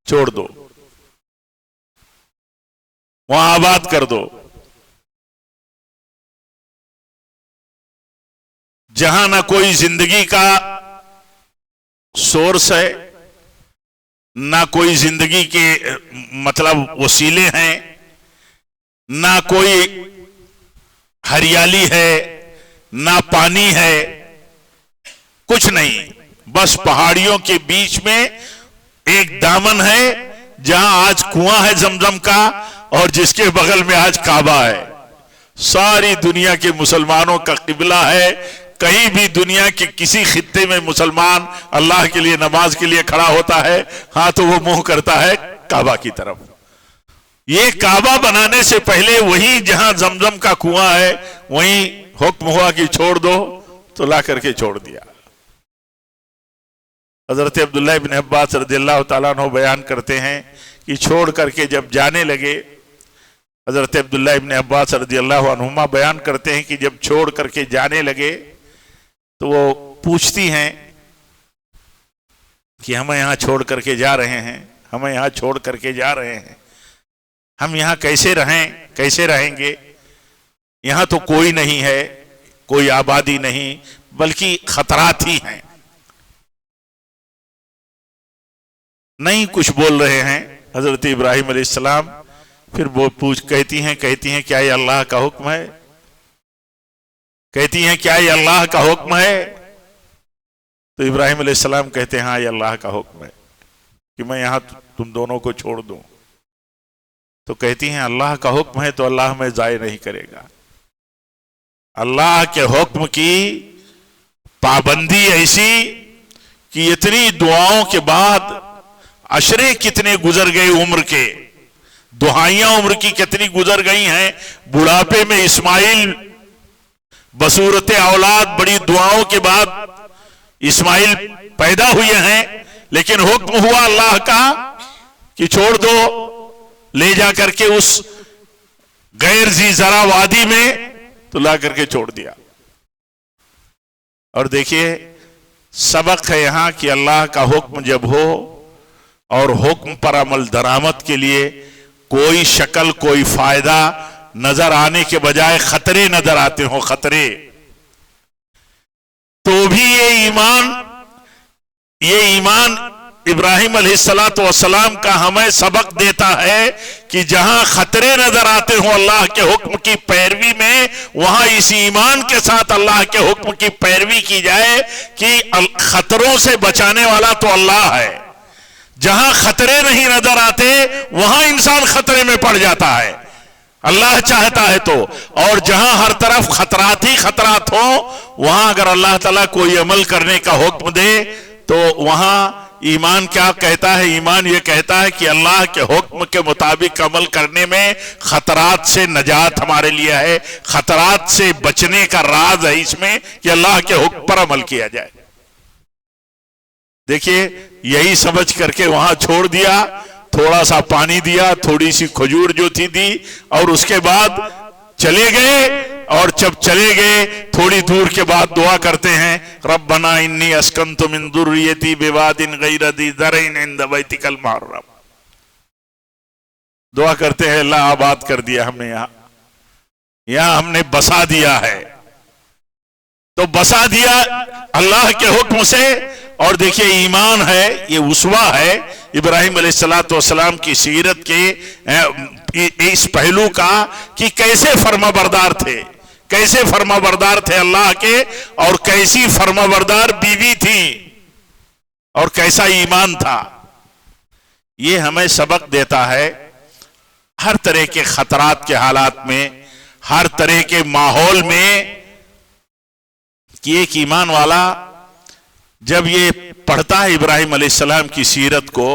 چھوڑ دو، وہاں آباد کر دو، جہاں نہ کوئی زندگی کا سورس ہے، نہ کوئی زندگی کے مطلب وسیلے ہیں، نہ کوئی ہریالی ہے، نہ پانی ہے، کچھ نہیں، بس پہاڑیوں کے بیچ میں ایک دامن ہے جہاں آج کنواں ہے زمزم کا، اور جس کے بغل میں آج کعبہ ہے۔ ساری دنیا کے مسلمانوں کا قبلہ ہے۔ کہیں بھی دنیا کے کسی خطے میں مسلمان اللہ کے لیے نماز کے لیے کھڑا ہوتا ہے، ہاں تو وہ منہ کرتا ہے کعبہ کی طرف۔ یہ کعبہ بنانے سے پہلے وہی جہاں زمزم کا کنواں ہے، وہیں حکم ہوا کہ چھوڑ دو، تو لا کر کے چھوڑ دیا۔ حضرت عبداللہ ابن عباس رضی اللہ تعالیٰ عنہ بیان کرتے ہیں کہ چھوڑ کر کے جب جانے لگے، حضرت عبداللہ ابن عباس رضی اللہ عنہما بیان کرتے ہیں کہ جب چھوڑ کر کے جانے لگے تو وہ پوچھتی ہیں کہ ہمیں یہاں چھوڑ کر کے جا رہے ہیں، ہمیں یہاں چھوڑ کر کے جا رہے ہیں، ہم یہاں کیسے رہیں گے؟ یہاں تو کوئی نہیں ہے، کوئی آبادی نہیں، بلکہ خطرات ہی ہیں۔ نہیں کچھ بول رہے ہیں حضرت ابراہیم علیہ السلام، پھر وہ کہتی ہیں کیا یہ اللہ کا حکم ہے؟ کہتی ہیں کیا یہ اللہ کا حکم ہے؟ تو ابراہیم علیہ السلام کہتے ہیں ہاں یہ اللہ کا حکم ہے کہ میں یہاں تم دونوں کو چھوڑ دوں۔ تو کہتی ہیں اللہ کا حکم ہے تو اللہ ہمیں ضائع نہیں کرے گا۔ اللہ کے حکم کی پابندی ایسی کہ اتنی دعاؤں کے بعد عشرے کتنے گزر گئے عمر کے، دہائیاں عمر کی کتنی گزر گئی ہیں، بڑھاپے میں اسماعیل بصورت اولاد بڑی دعاؤں کے بعد اسماعیل پیدا ہوئے ہیں، لیکن حکم ہوا اللہ کا کہ چھوڑ دو، لے جا کر کے اس غیر ذی زرع وادی میں، تو لا کر کے چھوڑ دیا۔ اور دیکھیے سبق ہے یہاں کہ اللہ کا حکم جب ہو اور حکم پر عمل درآمد کے لیے کوئی شکل کوئی فائدہ نظر آنے کے بجائے خطرے نظر آتے ہوں، خطرے، تو بھی یہ ایمان ابراہیم علیہ السلام کا ہمیں سبق دیتا ہے کہ جہاں خطرے نظر آتے ہوں اللہ کے حکم کی پیروی میں، وہاں اس ایمان کے ساتھ اللہ کے حکم کی پیروی کی جائے کہ خطروں سے بچانے والا تو اللہ ہے۔ جہاں خطرے نہیں نظر آتے وہاں انسان خطرے میں پڑ جاتا ہے، اللہ چاہتا ہے تو، اور جہاں ہر طرف خطرات ہی خطرات ہوں وہاں اگر اللہ تعالیٰ کوئی عمل کرنے کا حکم دے تو وہاں ایمان کیا کہتا ہے؟ ایمان یہ کہتا ہے کہ اللہ کے حکم کے مطابق عمل کرنے میں خطرات سے نجات ہمارے لیے ہے، خطرات سے بچنے کا راز ہے اس میں کہ اللہ کے حکم پر عمل کیا جائے۔ دیکھیے یہی سمجھ کر کے وہاں چھوڑ دیا، تھوڑا سا پانی دیا، تھوڑی سی کھجور جو تھی دی، اور اس کے بعد چلے گئے، اور جب چلے گئے تھوڑی دور کے بعد دعا کرتے ہیں ربنا انی اسکنت من ذریتی بواد غیر ذی زرع عند بیتک المحرم، دعا کرتے ہیں اللہ آباد کر دیا ہم نے، یہاں ہم نے بسا دیا ہے، تو بسا دیا اللہ کے حکم سے۔ اور دیکھیے ایمان ہے، یہ اسوہ ہے ابراہیم علیہ السلام کی سیرت کے اس پہلو کا کہ کیسے فرما بردار تھے، کیسے فرما بردار تھے اللہ کے، اور کیسی فرما بردار بیوی تھی، اور کیسا ایمان تھا۔ یہ ہمیں سبق دیتا ہے ہر طرح کے خطرات کے حالات میں، ہر طرح کے ماحول میں، کہ ایک ایمان والا جب یہ پڑھتا ہے ابراہیم علیہ السلام کی سیرت کو،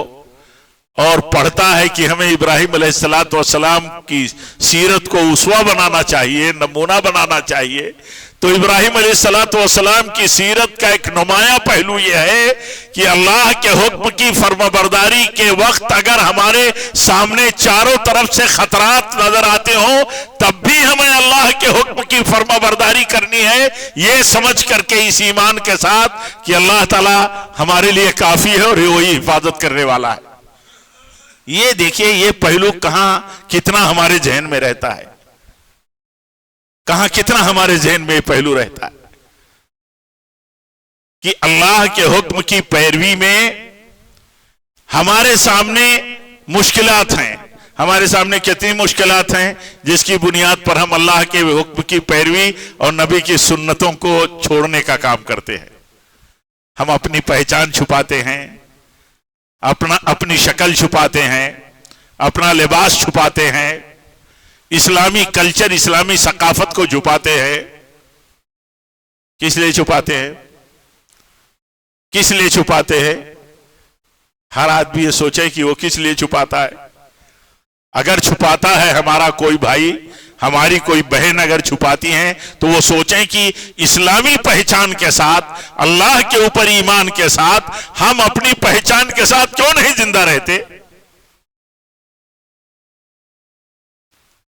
اور پڑھتا ہے کہ ہمیں ابراہیم علیہ السلام کی سیرت کو اسوہ بنانا چاہیے، نمونہ بنانا چاہیے، تو ابراہیم علیہ السلام کی سیرت کا ایک نمایاں پہلو یہ ہے کہ اللہ کے حکم کی فرمانبرداری کے وقت اگر ہمارے سامنے چاروں طرف سے خطرات نظر آتے ہوں تب بھی ہمیں اللہ کے حکم کی فرمانبرداری کرنی ہے، یہ سمجھ کر کے اس ایمان کے ساتھ کہ اللہ تعالی ہمارے لیے کافی ہے اور وہی حفاظت کرنے والا ہے۔ یہ دیکھیے یہ پہلو کہاں کتنا ہمارے ذہن میں رہتا ہے، کہاں کتنا ہمارے ذہن میں یہ پہلو رہتا ہے کہ اللہ کے حکم کی پیروی میں ہمارے سامنے مشکلات ہیں، ہمارے سامنے کتنی مشکلات ہیں جس کی بنیاد پر ہم اللہ کے حکم کی پیروی اور نبی کی سنتوں کو چھوڑنے کا کام کرتے ہیں۔ ہم اپنی پہچان چھپاتے ہیں، اپنی شکل چھپاتے ہیں، اپنا لباس چھپاتے ہیں، اسلامی کلچر اسلامی ثقافت کو چھپاتے ہیں۔ کس لیے چھپاتے ہیں؟ کس لیے چھپاتے ہیں؟ ہر آدمی یہ سوچے کہ وہ کس لیے چھپاتا ہے۔ اگر چھپاتا ہے ہمارا کوئی بھائی، ہماری کوئی بہن اگر چھپاتی ہیں تو وہ سوچیں کہ اسلامی پہچان کے ساتھ، اللہ کے اوپر ایمان کے ساتھ ہم اپنی پہچان کے ساتھ کیوں نہیں زندہ رہتے؟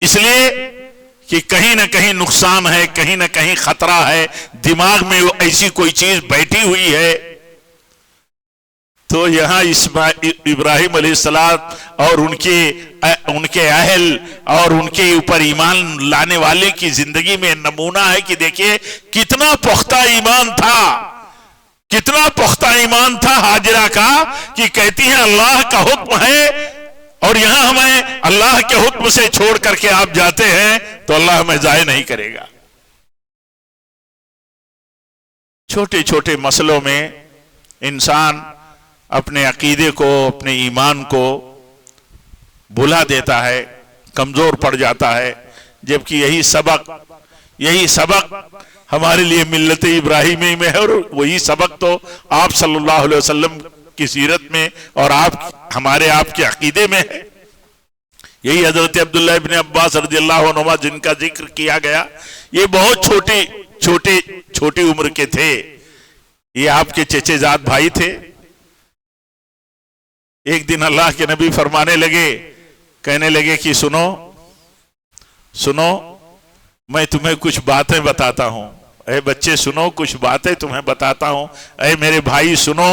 اس لیے کہ کہیں نہ کہیں نقصان ہے، کہیں نہ کہیں خطرہ ہے، دماغ میں ایسی کوئی چیز بیٹھی ہوئی ہے۔ تو یہاں ابراہیم علیہ السلام اور ان کے اہل اور ان کے اوپر ایمان لانے والے کی زندگی میں نمونہ ہے کہ دیکھیے کتنا پختہ ایمان تھا، کتنا پختہ ایمان تھا ہاجرہ کا، کہ کہتی ہیں اللہ کا حکم ہے اور یہاں ہمیں اللہ کے حکم سے چھوڑ کر کے آپ جاتے ہیں تو اللہ ہمیں ضائع نہیں کرے گا۔ چھوٹے چھوٹے مسئلوں میں انسان اپنے عقیدے کو، اپنے ایمان کو بھلا دیتا ہے، کمزور پڑ جاتا ہے، جبکہ یہی سبق ہمارے لیے ملت ابراہیمی میں ہے، اور وہی سبق تو آپ صلی اللہ علیہ وسلم کی سیرت میں اور آپ کے عقیدے میں ہے۔ یہی حضرت عبداللہ ابن عباس رضی اللہ عنہما جن کا ذکر کیا گیا، یہ بہت چھوٹی عمر کے تھے، یہ آپ کے چچے زاد بھائی تھے۔ ایک دن اللہ کے نبی فرمانے لگے، کہنے لگے کہ سنو میں تمہیں کچھ باتیں بتاتا ہوں، اے بچے سنو کچھ باتیں تمہیں بتاتا ہوں، اے میرے بھائی سنو،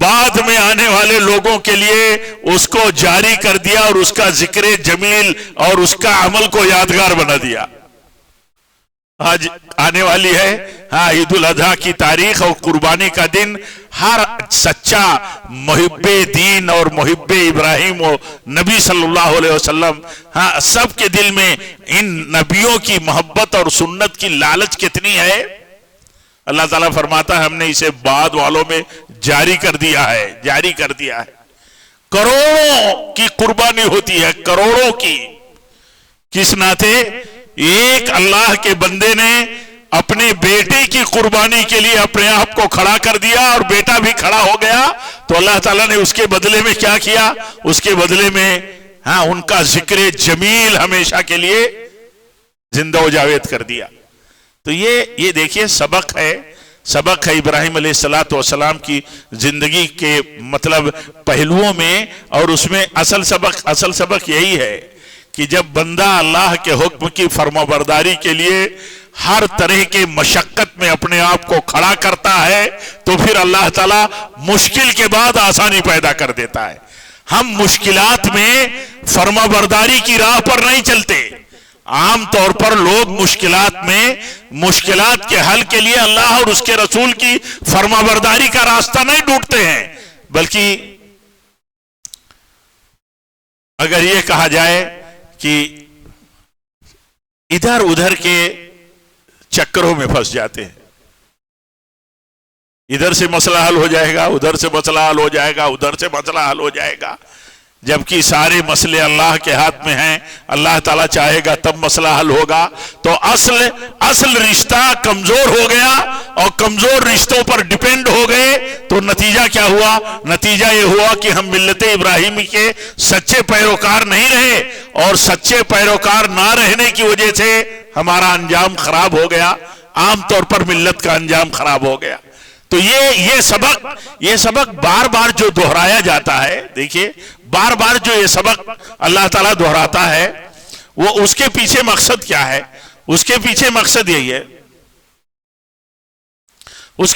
بعد میں آنے والے لوگوں کے لیے اس کو جاری کر دیا اور اس کا ذکر جمیل اور اس کا عمل کو یادگار بنا دیا. آج آنے والی ہے عید الاضحیٰ کی تاریخ اور قربانی کا دن. ہر سچا محب دین اور محب ابراہیم و نبی صلی اللہ علیہ وسلم سب کے دل میں ان نبیوں کی محبت اور سنت کی لالچ کتنی ہے. اللہ تعالیٰ فرماتا ہے ہم نے اسے بعد والوں میں جاری کر دیا ہے. کروڑوں کی قربانی ہوتی ہے, کروڑوں کی. کس ناطے؟ ایک اللہ کے بندے نے اپنے بیٹے کی قربانی کے لیے اپنے آپ کو کھڑا کر دیا اور بیٹا بھی کھڑا ہو گیا, تو اللہ تعالیٰ نے اس کے بدلے میں کیا کیا؟ اس کے بدلے میں ان کا ذکر جمیل ہمیشہ کے لیے زندہ و جاوید کر دیا. تو یہ دیکھیے سبق ہے ابراہیم علیہ السلام کی زندگی کے مطلب پہلوؤں میں. اور اس میں اصل سبق یہی ہے کہ جب بندہ اللہ کے حکم کی فرمانبرداری کے لیے ہر طرح کے مشقت میں اپنے آپ کو کھڑا کرتا ہے تو پھر اللہ تعالیٰ مشکل کے بعد آسانی پیدا کر دیتا ہے. ہم مشکلات میں فرمانبرداری کی راہ پر نہیں چلتے. عام طور پر لوگ مشکلات کے حل کے لیے اللہ اور اس کے رسول کی فرمانبرداری کا راستہ نہیں ڈھونڈتے ہیں, بلکہ اگر یہ کہا جائے کہ ادھر ادھر کے چکروں میں پھنس جاتے ہیں. ادھر سے مسئلہ حل ہو جائے گا, ادھر سے مسئلہ حل ہو جائے گا, ادھر سے مسئلہ حل ہو جائے گا, جبکہ سارے مسئلے اللہ کے ہاتھ میں ہیں. اللہ تعالیٰ چاہے گا تب مسئلہ حل ہوگا. تو اصل رشتہ کمزور ہو گیا اور کمزور رشتوں پر ڈیپینڈ ہو گئے تو نتیجہ کیا ہوا؟ نتیجہ یہ ہوا کہ ہم ملت ابراہیمی کے سچے پیروکار نہیں رہے, اور سچے پیروکار نہ رہنے کی وجہ سے ہمارا انجام خراب ہو گیا. عام طور پر ملت کا انجام خراب ہو گیا. تو یہ سبق بار بار جو دہرایا جاتا ہے, دیکھیے بار بار جو یہ سبق اللہ تعالیٰ دہراتا ہے وہ اس کے پیچھے مقصد کیا ہے؟ اس کے پیچھے مقصد یہی ہے, اس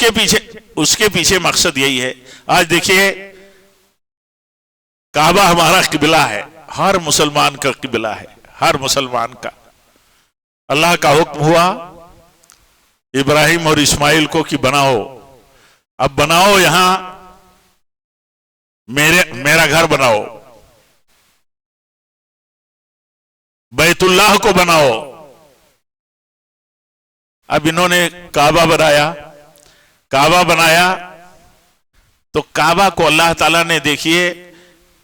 کے پیچھے مقصد یہی ہے. آج دیکھیے کعبہ ہمارا قبلہ ہے, ہر مسلمان کا قبلہ ہے, ہر مسلمان کا. اللہ کا حکم ہوا ابراہیم اور اسماعیل کو کہ بناؤ, اب بناؤ یہاں میرا گھر بناؤ, بیت اللہ کو بناؤ. اب انہوں نے کعبہ بنایا تو کعبہ کو اللہ تعالیٰ نے دیکھیے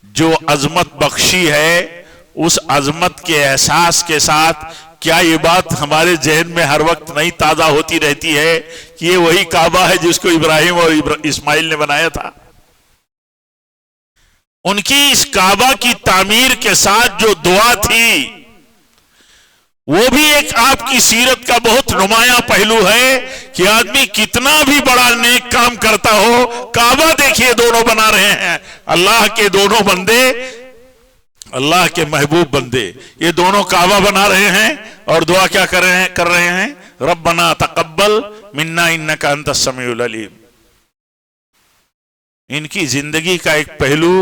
جو عظمت بخشی ہے, اس عظمت کے احساس کے ساتھ کیا یہ بات ہمارے ذہن میں ہر وقت نہیں تازہ ہوتی رہتی ہے کہ یہ وہی کعبہ ہے جس کو ابراہیم اور اسماعیل نے بنایا تھا؟ ان کی اس کعبہ کی تعمیر کے ساتھ جو دعا تھی وہ بھی ایک آپ کی سیرت کا بہت نمایاں پہلو ہے کہ آدمی کتنا بھی بڑا نیک کام کرتا ہو, کعبہ دیکھیے دونوں بنا رہے ہیں, اللہ کے دونوں بندے, اللہ کے محبوب بندے, یہ دونوں کعبہ بنا رہے ہیں اور دعا کیا کر رہے ہیں؟ ربنا تقبل منا انک انت السمیع العلیم. ان کی زندگی کا ایک پہلو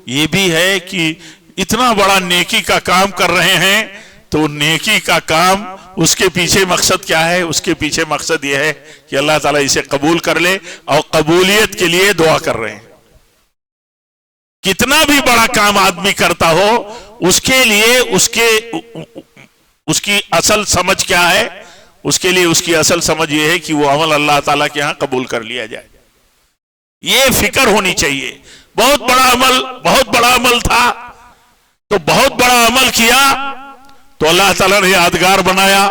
یہ بھی ہے کہ اتنا بڑا نیکی کا کام کر رہے ہیں تو نیکی کا کام اس کے پیچھے مقصد کیا ہے؟ اس کے پیچھے مقصد یہ ہے کہ اللہ تعالیٰ اسے قبول کر لے, اور قبولیت کے لیے دعا کر رہے ہیں. کتنا بھی بڑا کام آدمی کرتا ہو اس کے لیے اس کی اصل سمجھ کیا ہے؟ اس کے لیے اس کی اصل سمجھ یہ ہے کہ وہ عمل اللہ تعالیٰ کے ہاں قبول کر لیا جائے. یہ فکر ہونی چاہیے. بہت بڑا عمل تھا تو بہت بڑا عمل کیا تو اللہ تعالیٰ نے یادگار بنایا,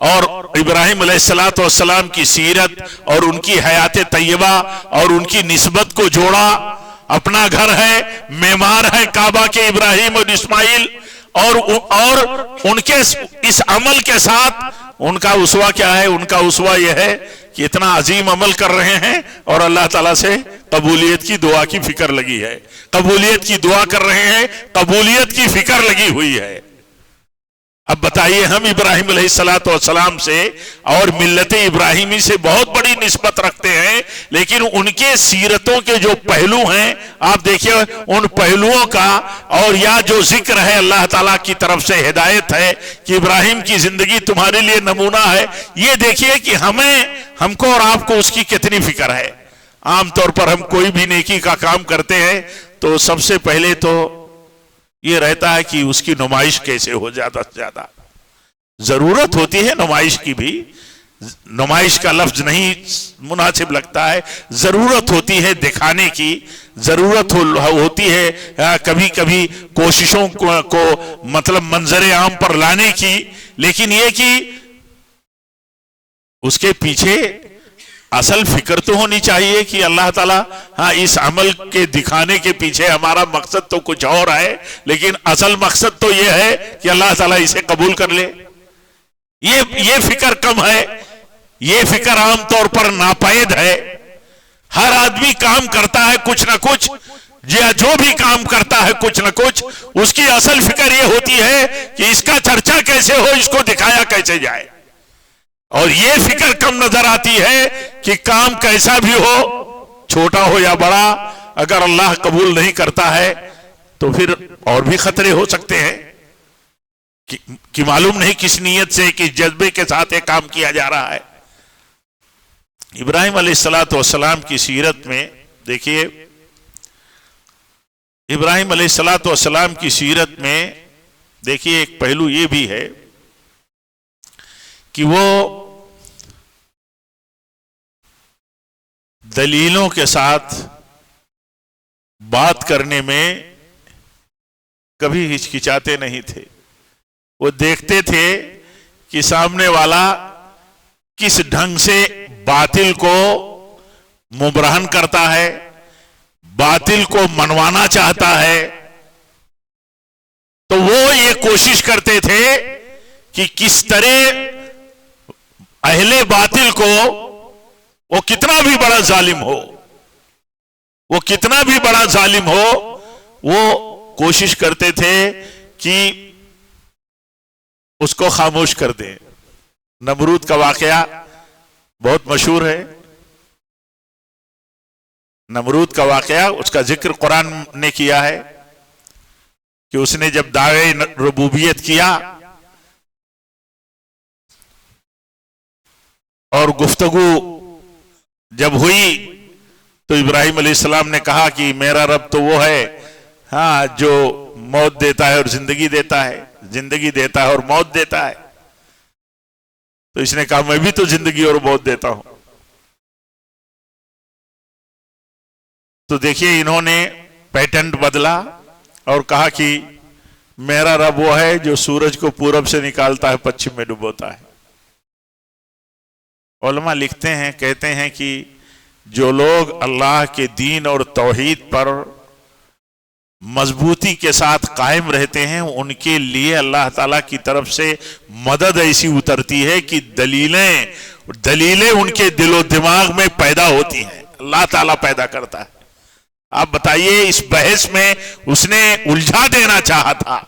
اور ابراہیم علیہ السلام کی سیرت اور ان کی حیات طیبہ اور ان کی نسبت کو جوڑا. اپنا گھر ہے, معمار ہے کعبہ کے ابراہیم اور اسماعیل, اور ان کے اس عمل کے ساتھ ان کا اسوہ کیا ہے؟ ان کا اسوہ یہ ہے کہ اتنا عظیم عمل کر رہے ہیں اور اللہ تعالیٰ سے قبولیت کی دعا کی فکر لگی ہے, قبولیت کی دعا کر رہے ہیں, قبولیت کی فکر لگی ہوئی ہے. اب بتائیے ہم ابراہیم علیہ السلام سے اور ملت ابراہیمی سے بہت بڑی نسبت رکھتے ہیں، لیکن ان کے سیرتوں کے جو پہلو ہیں آپ دیکھیے ان پہلوؤں کا، اور یا جو ذکر ہے اللہ تعالیٰ کی طرف سے ہدایت ہے کہ ابراہیم کی زندگی تمہارے لیے نمونہ ہے، یہ دیکھیے کہ ہم کو اور آپ کو اس کی کتنی فکر ہے۔ عام طور پر ہم کوئی بھی نیکی کا کام کرتے ہیں تو سب سے پہلے تو یہ رہتا ہے کہ اس کی نمائش کیسے ہو زیادہ سے زیادہ۔ ضرورت ہوتی ہے نمائش کی بھی، نمائش کا لفظ نہیں مناسب لگتا ہے، ضرورت ہوتی ہے دکھانے کی، ضرورت ہوتی ہے کبھی کبھی کوششوں کو مطلب منظر عام پر لانے کی، لیکن یہ کہ اس کے پیچھے اصل فکر تو ہونی چاہیے کہ اللہ تعالیٰ اس عمل کے دکھانے کے پیچھے ہمارا مقصد تو کچھ اور ہے، لیکن اصل مقصد تو یہ ہے کہ اللہ تعالیٰ اسے قبول کر لے۔ یہ فکر کم ہے، یہ فکر عام طور پر ناپید ہے۔ ہر آدمی کام کرتا ہے کچھ نہ کچھ، جو بھی کام کرتا ہے کچھ نہ کچھ، اس کی اصل فکر یہ ہوتی ہے کہ اس کا چرچا کیسے ہو، اس کو دکھایا کیسے جائے، اور یہ فکر کم نظر آتی ہے کہ کام کیسا بھی ہو، چھوٹا ہو یا بڑا، اگر اللہ قبول نہیں کرتا ہے تو پھر اور بھی خطرے ہو سکتے ہیں کہ معلوم نہیں کس نیت سے، کس جذبے کے ساتھ یہ کام کیا جا رہا ہے۔ ابراہیم علیہ السلام کی سیرت میں دیکھیے، ابراہیم علیہ السلام کی سیرت میں دیکھیے ایک پہلو یہ بھی ہے کہ وہ دلیلوں کے ساتھ بات کرنے میں کبھی ہچکچاتے نہیں تھے۔ وہ دیکھتے تھے کہ سامنے والا کس ڈھنگ سے باطل کو مبرہن کرتا ہے، باطل کو منوانا چاہتا ہے، تو وہ یہ کوشش کرتے تھے کہ کس طرح اہل باطل کو، وہ کتنا بھی بڑا ظالم ہو، وہ کتنا بھی بڑا ظالم ہو، وہ کوشش کرتے تھے کہ اس کو خاموش کر دیں۔ نمرود کا واقعہ بہت مشہور ہے، نمرود کا واقعہ، اس کا ذکر قرآن نے کیا ہے کہ اس نے جب دعوے ربوبیت کیا اور گفتگو جب ہوئی تو ابراہیم علیہ السلام نے کہا کہ میرا رب تو وہ ہے جو موت دیتا ہے اور زندگی دیتا ہے، زندگی دیتا ہے اور موت دیتا ہے۔ تو اس نے کہا میں بھی تو زندگی اور موت دیتا ہوں۔ تو دیکھیے انہوں نے پیٹنٹ بدلا اور کہا کہ میرا رب وہ ہے جو سورج کو پورب سے نکالتا ہے، پچھم میں ڈبوتا ہے۔ علماء لکھتے ہیں، کہتے ہیں کہ جو لوگ اللہ کے دین اور توحید پر مضبوطی کے ساتھ قائم رہتے ہیں، ان کے لیے اللہ تعالیٰ کی طرف سے مدد ایسی اترتی ہے کہ دلیلیں ان کے دل و دماغ میں پیدا ہوتی ہیں، اللہ تعالیٰ پیدا کرتا ہے۔ آپ بتائیے، اس بحث میں اس نے الجھا دینا چاہا تھا،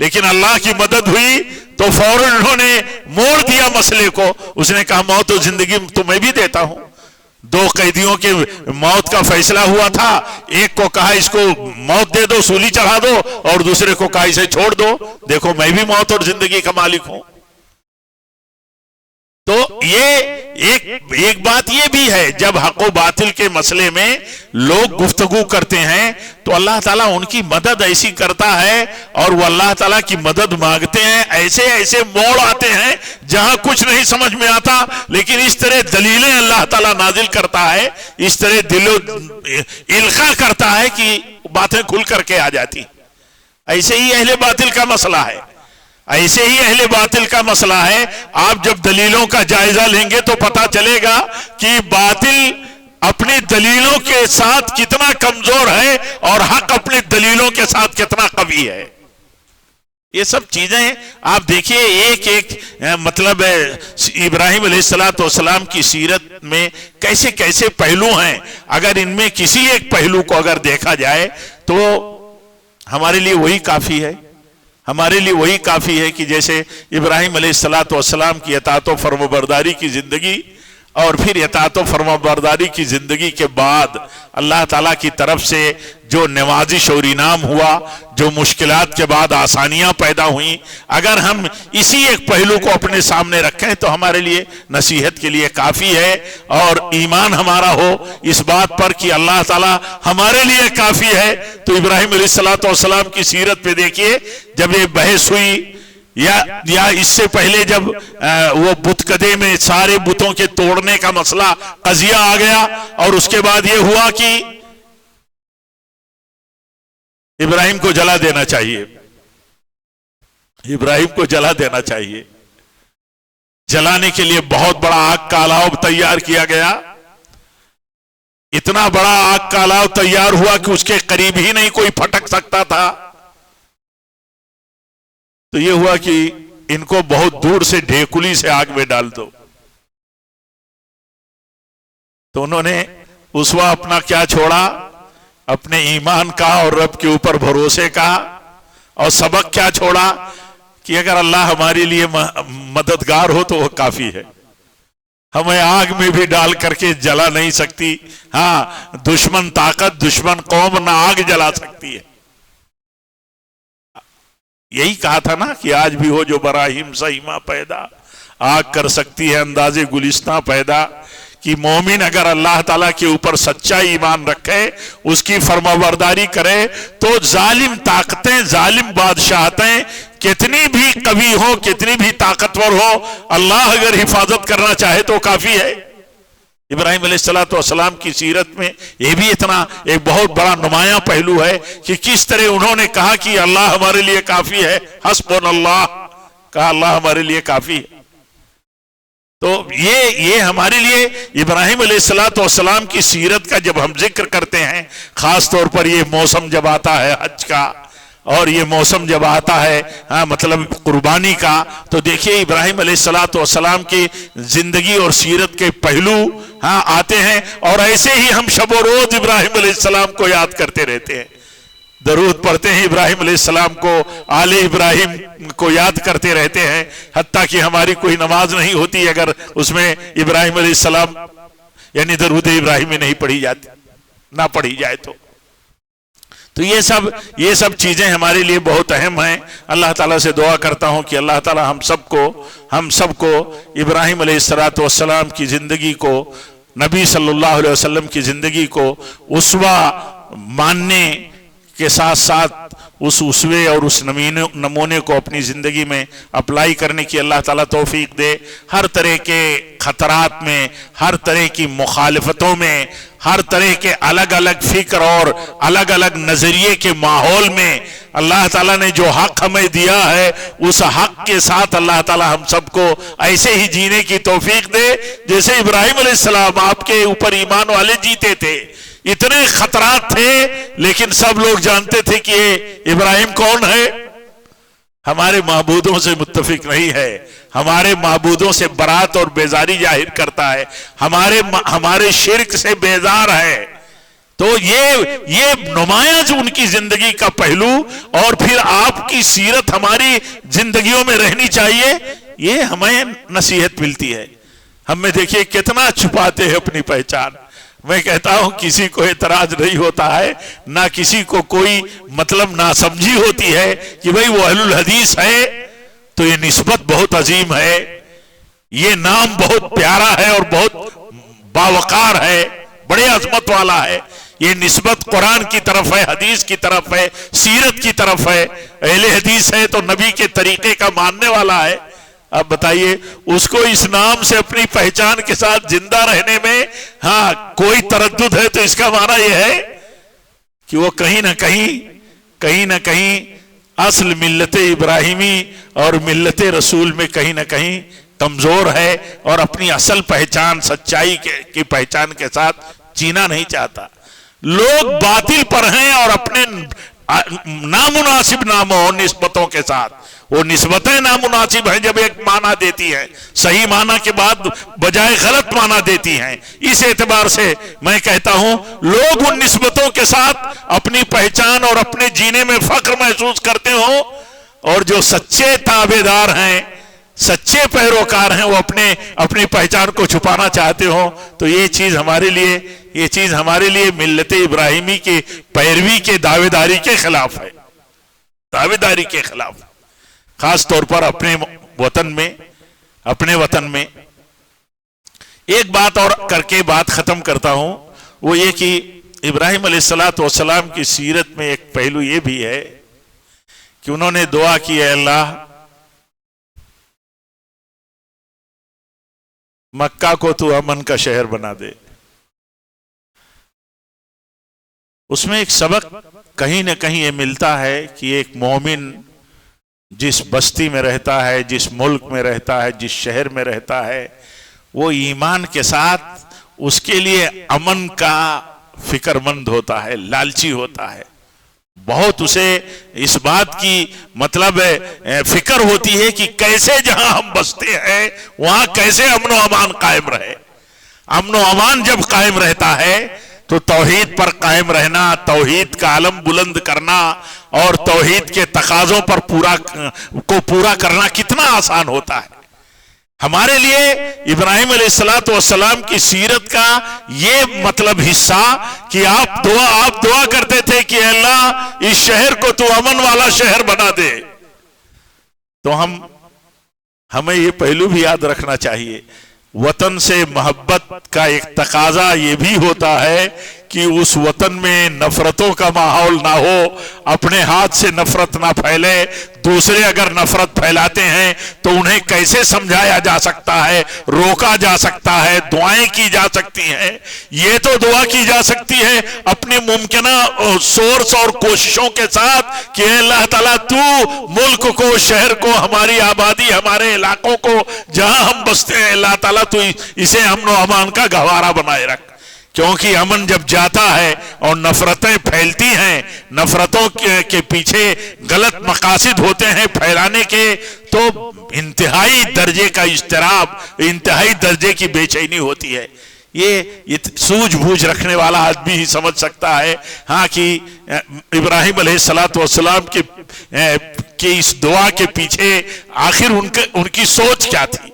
لیکن اللہ کی مدد ہوئی تو فوراً انہوں نے موڑ دیا مسئلے کو۔ اس نے کہا موت و زندگی تو میں بھی دیتا ہوں۔ دو قیدیوں کے موت کا فیصلہ ہوا تھا، ایک کو کہا اس کو موت دے دو، سولی چڑھا دو، اور دوسرے کو کہا اسے چھوڑ دو، دیکھو میں بھی موت اور زندگی کا مالک ہوں۔ تو یہ ایک بات یہ بھی ہے، جب حق و باطل کے مسئلے میں لوگ گفتگو کرتے ہیں تو اللہ تعالیٰ ان کی مدد ایسی کرتا ہے، اور وہ اللہ تعالیٰ کی مدد مانگتے ہیں، ایسے موڑ آتے ہیں جہاں کچھ نہیں سمجھ میں آتا، لیکن اس طرح دلیلیں اللہ تعالیٰ نازل کرتا ہے، اس طرح القاء کرتا ہے کہ باتیں کھل کر کے آ جاتی۔ ایسے ہی اہل باطل کا مسئلہ ہے، ایسے ہی اہل باطل کا مسئلہ ہے۔ آپ جب دلیلوں کا جائزہ لیں گے تو پتا چلے گا کہ باطل اپنی دلیلوں کے ساتھ کتنا کمزور ہے اور حق اپنی دلیلوں کے ساتھ کتنا قوی ہے۔ یہ سب چیزیں آپ دیکھیے، ایک مطلب ابراہیم علیہ السلام کی سیرت میں کیسے کیسے پہلو ہیں۔ اگر ان میں کسی ایک پہلو کو اگر دیکھا جائے تو ہمارے لیے وہی کافی ہے۔ ہمارے لیے وہی کافی ہے کہ جیسے ابراہیم علیہ السلام کی اطاعت و فرمانبرداری کی زندگی اور پھر اطاعت و فرمانبرداری کی زندگی کے بعد اللہ تعالیٰ کی طرف سے جو نوازش اور انعام ہوا، جو مشکلات کے بعد آسانیاں پیدا ہوئیں، اگر ہم اسی ایک پہلو کو اپنے سامنے رکھیں تو ہمارے لیے نصیحت کے لیے کافی ہے، اور ایمان ہمارا ہو اس بات پر کہ اللہ تعالیٰ ہمارے لیے کافی ہے۔ تو ابراہیم علیہ السلام کی سیرت پہ دیکھیے، جب یہ بحث ہوئی یا اس سے پہلے جب وہ بت کدے میں سارے بتوں کے توڑنے کا مسئلہ قضیہ آ گیا، اور اس کے بعد یہ ہوا کہ ابراہیم کو جلا دینا چاہیے، ابراہیم کو جلا دینا چاہیے۔ جلانے کے لیے بہت بڑا آگ کا الاؤ تیار کیا گیا، اتنا بڑا آگ کا الاؤ تیار ہوا کہ اس کے قریب ہی نہیں کوئی پھٹک سکتا تھا۔ تو یہ ہوا کہ ان کو بہت دور سے ڈھیکلی سے آگ میں ڈال دو۔ تو انہوں نے اسوا اپنا کیا چھوڑا؟ اپنے ایمان کا اور رب کے اوپر بھروسے کا، اور سبق کیا چھوڑا کہ اگر اللہ ہمارے لیے مددگار ہو تو وہ کافی ہے، ہمیں آگ میں بھی ڈال کر کے جلا نہیں سکتی۔ ہاں، دشمن طاقت، دشمن قوم نہ آگ جلا سکتی ہے۔ یہی کہا تھا نا کہ آج بھی ہو جو براہیم سیما پیدا، آگ کر سکتی ہے اندازے گلستاں پیدا، کہ مومن اگر اللہ تعالیٰ کے اوپر سچا ایمان رکھے، اس کی فرمانبرداری کرے، تو ظالم طاقتیں، ظالم بادشاہتیں کتنی بھی قوی ہو، کتنی بھی طاقتور ہو، اللہ اگر حفاظت کرنا چاہے تو کافی ہے۔ ابراہیم علیہ السلام کی سیرت میں یہ بھی اتنا ایک بہت بڑا نمایاں پہلو ہے کہ کس طرح انہوں نے کہا کہ اللہ ہمارے لیے کافی ہے، حسبنا اللہ، کہا اللہ ہمارے لیے کافی ہے۔ تو یہ ہمارے لیے ابراہیم علیہ السلام کی سیرت کا جب ہم ذکر کرتے ہیں، خاص طور پر یہ موسم جب آتا ہے حج کا، اور یہ موسم جب آتا ہے مطلب قربانی کا، تو دیکھیے ابراہیم علیہ السلام کی زندگی اور سیرت کے پہلو آتے ہیں، اور ایسے ہی ہم شب و روز ابراہیم علیہ السلام کو یاد کرتے رہتے ہیں، درود پڑھتے ہیں ابراہیم علیہ السلام کو، آل ابراہیم کو یاد کرتے رہتے ہیں، حتیٰ کہ ہماری کوئی نماز نہیں ہوتی اگر اس میں ابراہیم علیہ السلام یعنی درود ابراہیمی نہیں پڑھی جاتی، نہ پڑھی جائے تو یہ سب چیزیں ہمارے لیے بہت اہم ہیں۔ اللہ تعالیٰ سے دعا کرتا ہوں کہ اللہ تعالیٰ ہم سب کو ابراہیم علیہ السلام کی زندگی کو، نبی صلی اللہ علیہ وسلم کی زندگی کو اسوہ ماننے کے ساتھ ساتھ اس اسوے اور اس نمونے کو اپنی زندگی میں اپلائی کرنے کی اللہ تعالیٰ توفیق دے۔ ہر طرح کے خطرات میں، ہر طرح کی مخالفتوں میں، ہر طرح کے الگ الگ فکر اور الگ الگ نظریے کے ماحول میں اللہ تعالیٰ نے جو حق ہمیں دیا ہے، اس حق کے ساتھ اللہ تعالیٰ ہم سب کو ایسے ہی جینے کی توفیق دے جیسے ابراہیم علیہ السلام آپ کے اوپر ایمان والے جیتے تھے۔ اتنے خطرات تھے لیکن سب لوگ جانتے تھے کہ ابراہیم کون ہے؟ ہمارے معبودوں سے متفق نہیں ہے، ہمارے معبودوں سے برات اور بیزاری ظاہر کرتا ہے، ہمارے شرک سے بیزار ہے۔ تو یہ نمایاں جو ان کی زندگی کا پہلو، اور پھر آپ کی سیرت ہماری زندگیوں میں رہنی چاہیے، یہ ہمیں نصیحت ملتی ہے۔ ہم میں دیکھیے کتنا چھپاتے ہیں اپنی پہچان۔ میں کہتا ہوں کسی کو اعتراض نہیں ہوتا ہے، نہ کسی کو کوئی مطلب ناسمجھی ہوتی ہے کہ بھئی وہ اہل الحدیث ہے، تو یہ نسبت بہت عظیم ہے، یہ نام بہت پیارا ہے اور بہت باوقار ہے، بڑے عظمت والا ہے۔ یہ نسبت قرآن کی طرف ہے، حدیث کی طرف ہے، سیرت کی طرف ہے۔ اہل حدیث ہے تو نبی کے طریقے کا ماننے والا ہے۔ اب بتائیے اس کو اس نام سے اپنی پہچان کے ساتھ زندہ رہنے میں کوئی تردد ہے تو اس کا معنی یہ ہے کہ وہ کہیں نہ کہیں اصل ملت ابراہیمی اور ملت رسول میں کہیں نہ کہیں کمزور ہے، اور اپنی اصل پہچان، سچائی کی پہچان کے ساتھ جینا نہیں چاہتا۔ لوگ باطل پر ہیں اور اپنے نامناسب ناموں اور نسبتوں کے ساتھ، وہ نسبتیں نامناسب ہیں جب ایک معنی دیتی ہیں، صحیح معنی کے بعد بجائے غلط معنی دیتی ہیں۔ اس اعتبار سے میں کہتا ہوں لوگ ان نسبتوں کے ساتھ اپنی پہچان اور اپنے جینے میں فخر محسوس کرتے ہوں، اور جو سچے تابعدار ہیں، سچے پیروکار ہیں، وہ اپنی پہچان کو چھپانا چاہتے ہوں تو یہ چیز ہمارے لیے ملت ابراہیمی کی پیروی کے دعویداری کے خلاف ہے، دعویداری کے خلاف، خاص طور پر اپنے وطن میں۔ ایک بات اور کر کے بات ختم کرتا ہوں، وہ یہ کہ ابراہیم علیہ السلام کی سیرت میں ایک پہلو یہ بھی ہے کہ انہوں نے دعا کی، اے اللہ مکہ کو تو امن کا شہر بنا دے۔ اس میں ایک سبق کہیں نہ کہیں یہ ملتا ہے کہ ایک مومن جس بستی میں رہتا ہے، جس ملک میں رہتا ہے، جس شہر میں رہتا ہے، وہ ایمان کے ساتھ اس کے لیے امن کا فکر مند ہوتا ہے، لالچی ہوتا ہے، بہت اسے اس بات کی مطلب فکر ہوتی ہے کہ کیسے جہاں ہم بستے ہیں وہاں کیسے امن و امان قائم رہے۔ امن و امان جب قائم رہتا ہے تو توحید پر قائم رہنا، توحید کا علم بلند کرنا اور توحید کے تقاضوں پر پورا کرنا کتنا آسان ہوتا ہے۔ ہمارے لیے ابراہیم علیہ السلام کی سیرت کا یہ مطلب حصہ کہ آپ دعا کرتے تھے کہ اللہ اس شہر کو تو امن والا شہر بنا دے، تو ہمیں یہ پہلو بھی یاد رکھنا چاہیے۔ وطن سے محبت کا ایک تقاضا یہ بھی ہوتا ہے کہ اس وطن میں نفرتوں کا ماحول نہ ہو، اپنے ہاتھ سے نفرت نہ پھیلے، دوسرے اگر نفرت پھیلاتے ہیں تو انہیں کیسے سمجھایا جا سکتا ہے، روکا جا سکتا ہے، دعائیں کی جا سکتی ہیں۔ یہ تو دعا کی جا سکتی ہے اپنی ممکنہ سورس اور کوششوں کے ساتھ کہ اے اللہ تعالیٰ تو ملک کو، شہر کو، ہماری آبادی، ہمارے علاقوں کو جہاں ہم بستے ہیں، اللہ تعالیٰ تو اسے امن و امان کا گہوارہ بنائے رکھ، کیونکہ امن جب جاتا ہے اور نفرتیں پھیلتی ہیں، نفرتوں کے پیچھے غلط مقاصد ہوتے ہیں پھیلانے کے، تو انتہائی درجے کا اضطراب، انتہائی درجے کی بے چینی ہوتی ہے۔ یہ سوجھ بوجھ رکھنے والا آدمی ہی سمجھ سکتا ہے ہاں کہ ابراہیم علیہ السلام کی اس دعا کے پیچھے آخر ان کی سوچ کیا تھی۔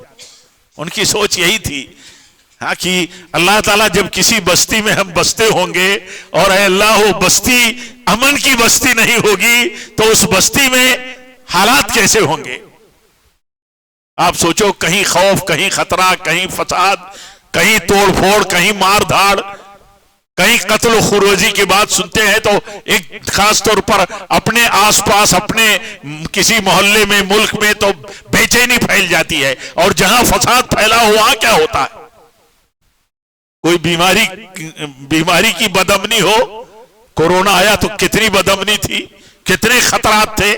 ان کی سوچ یہی تھی ہاں کہ اللہ تعالیٰ جب کسی بستی میں ہم بستے ہوں گے اور اے اللہ وہ بستی امن کی بستی نہیں ہوگی تو اس بستی میں حالات کیسے ہوں گے؟ آپ سوچو، کہیں خوف، کہیں خطرہ، کہیں فساد، کہیں توڑ پھوڑ، کہیں مار دھاڑ، کہیں قتل و خروجی کی بات سنتے ہیں تو ایک خاص طور پر اپنے آس پاس، اپنے کسی محلے میں، ملک میں تو بے چینی پھیل جاتی ہے، اور جہاں فساد پھیلا ہوا وہاں کیا ہوتا ہے؟ کوئی بیماری کی بدامنی ہو، کورونا آیا تو کتنی بدامنی تھی، کتنے خطرات تھے۔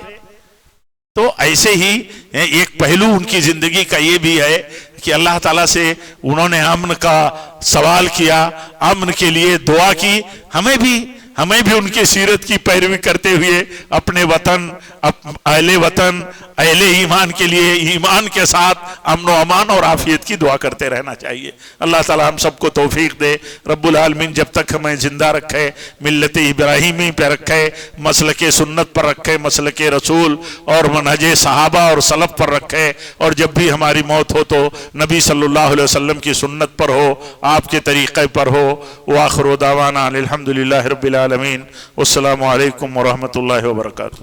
تو ایسے ہی ایک پہلو ان کی زندگی کا یہ بھی ہے کہ اللہ تعالیٰ سے انہوں نے امن کا سوال کیا، امن کے لیے دعا کی۔ ہمیں بھی ان کی سیرت کی پیروی کرتے ہوئے اپنے وطن، اہل ایمان کے لیے ایمان کے ساتھ امن و امان اور عافیت کی دعا کرتے رہنا چاہیے۔ اللہ تعالیٰ ہم سب کو توفیق دے۔ رب العالمین جب تک ہمیں زندہ رکھے، ملت ابراہیمی پہ رکھے، مسلک سنت پر رکھے، مسلک رسول اور منہج صحابہ اور سلف پر رکھے، اور جب بھی ہماری موت ہو تو نبی صلی اللہ علیہ وسلم کی سنت پر ہو، آپ کے طریقے پر ہو۔ وآخر دعوانا الحمدللہ رب العالمین، والسلام علیکم ورحمۃ اللہ وبرکاتہ۔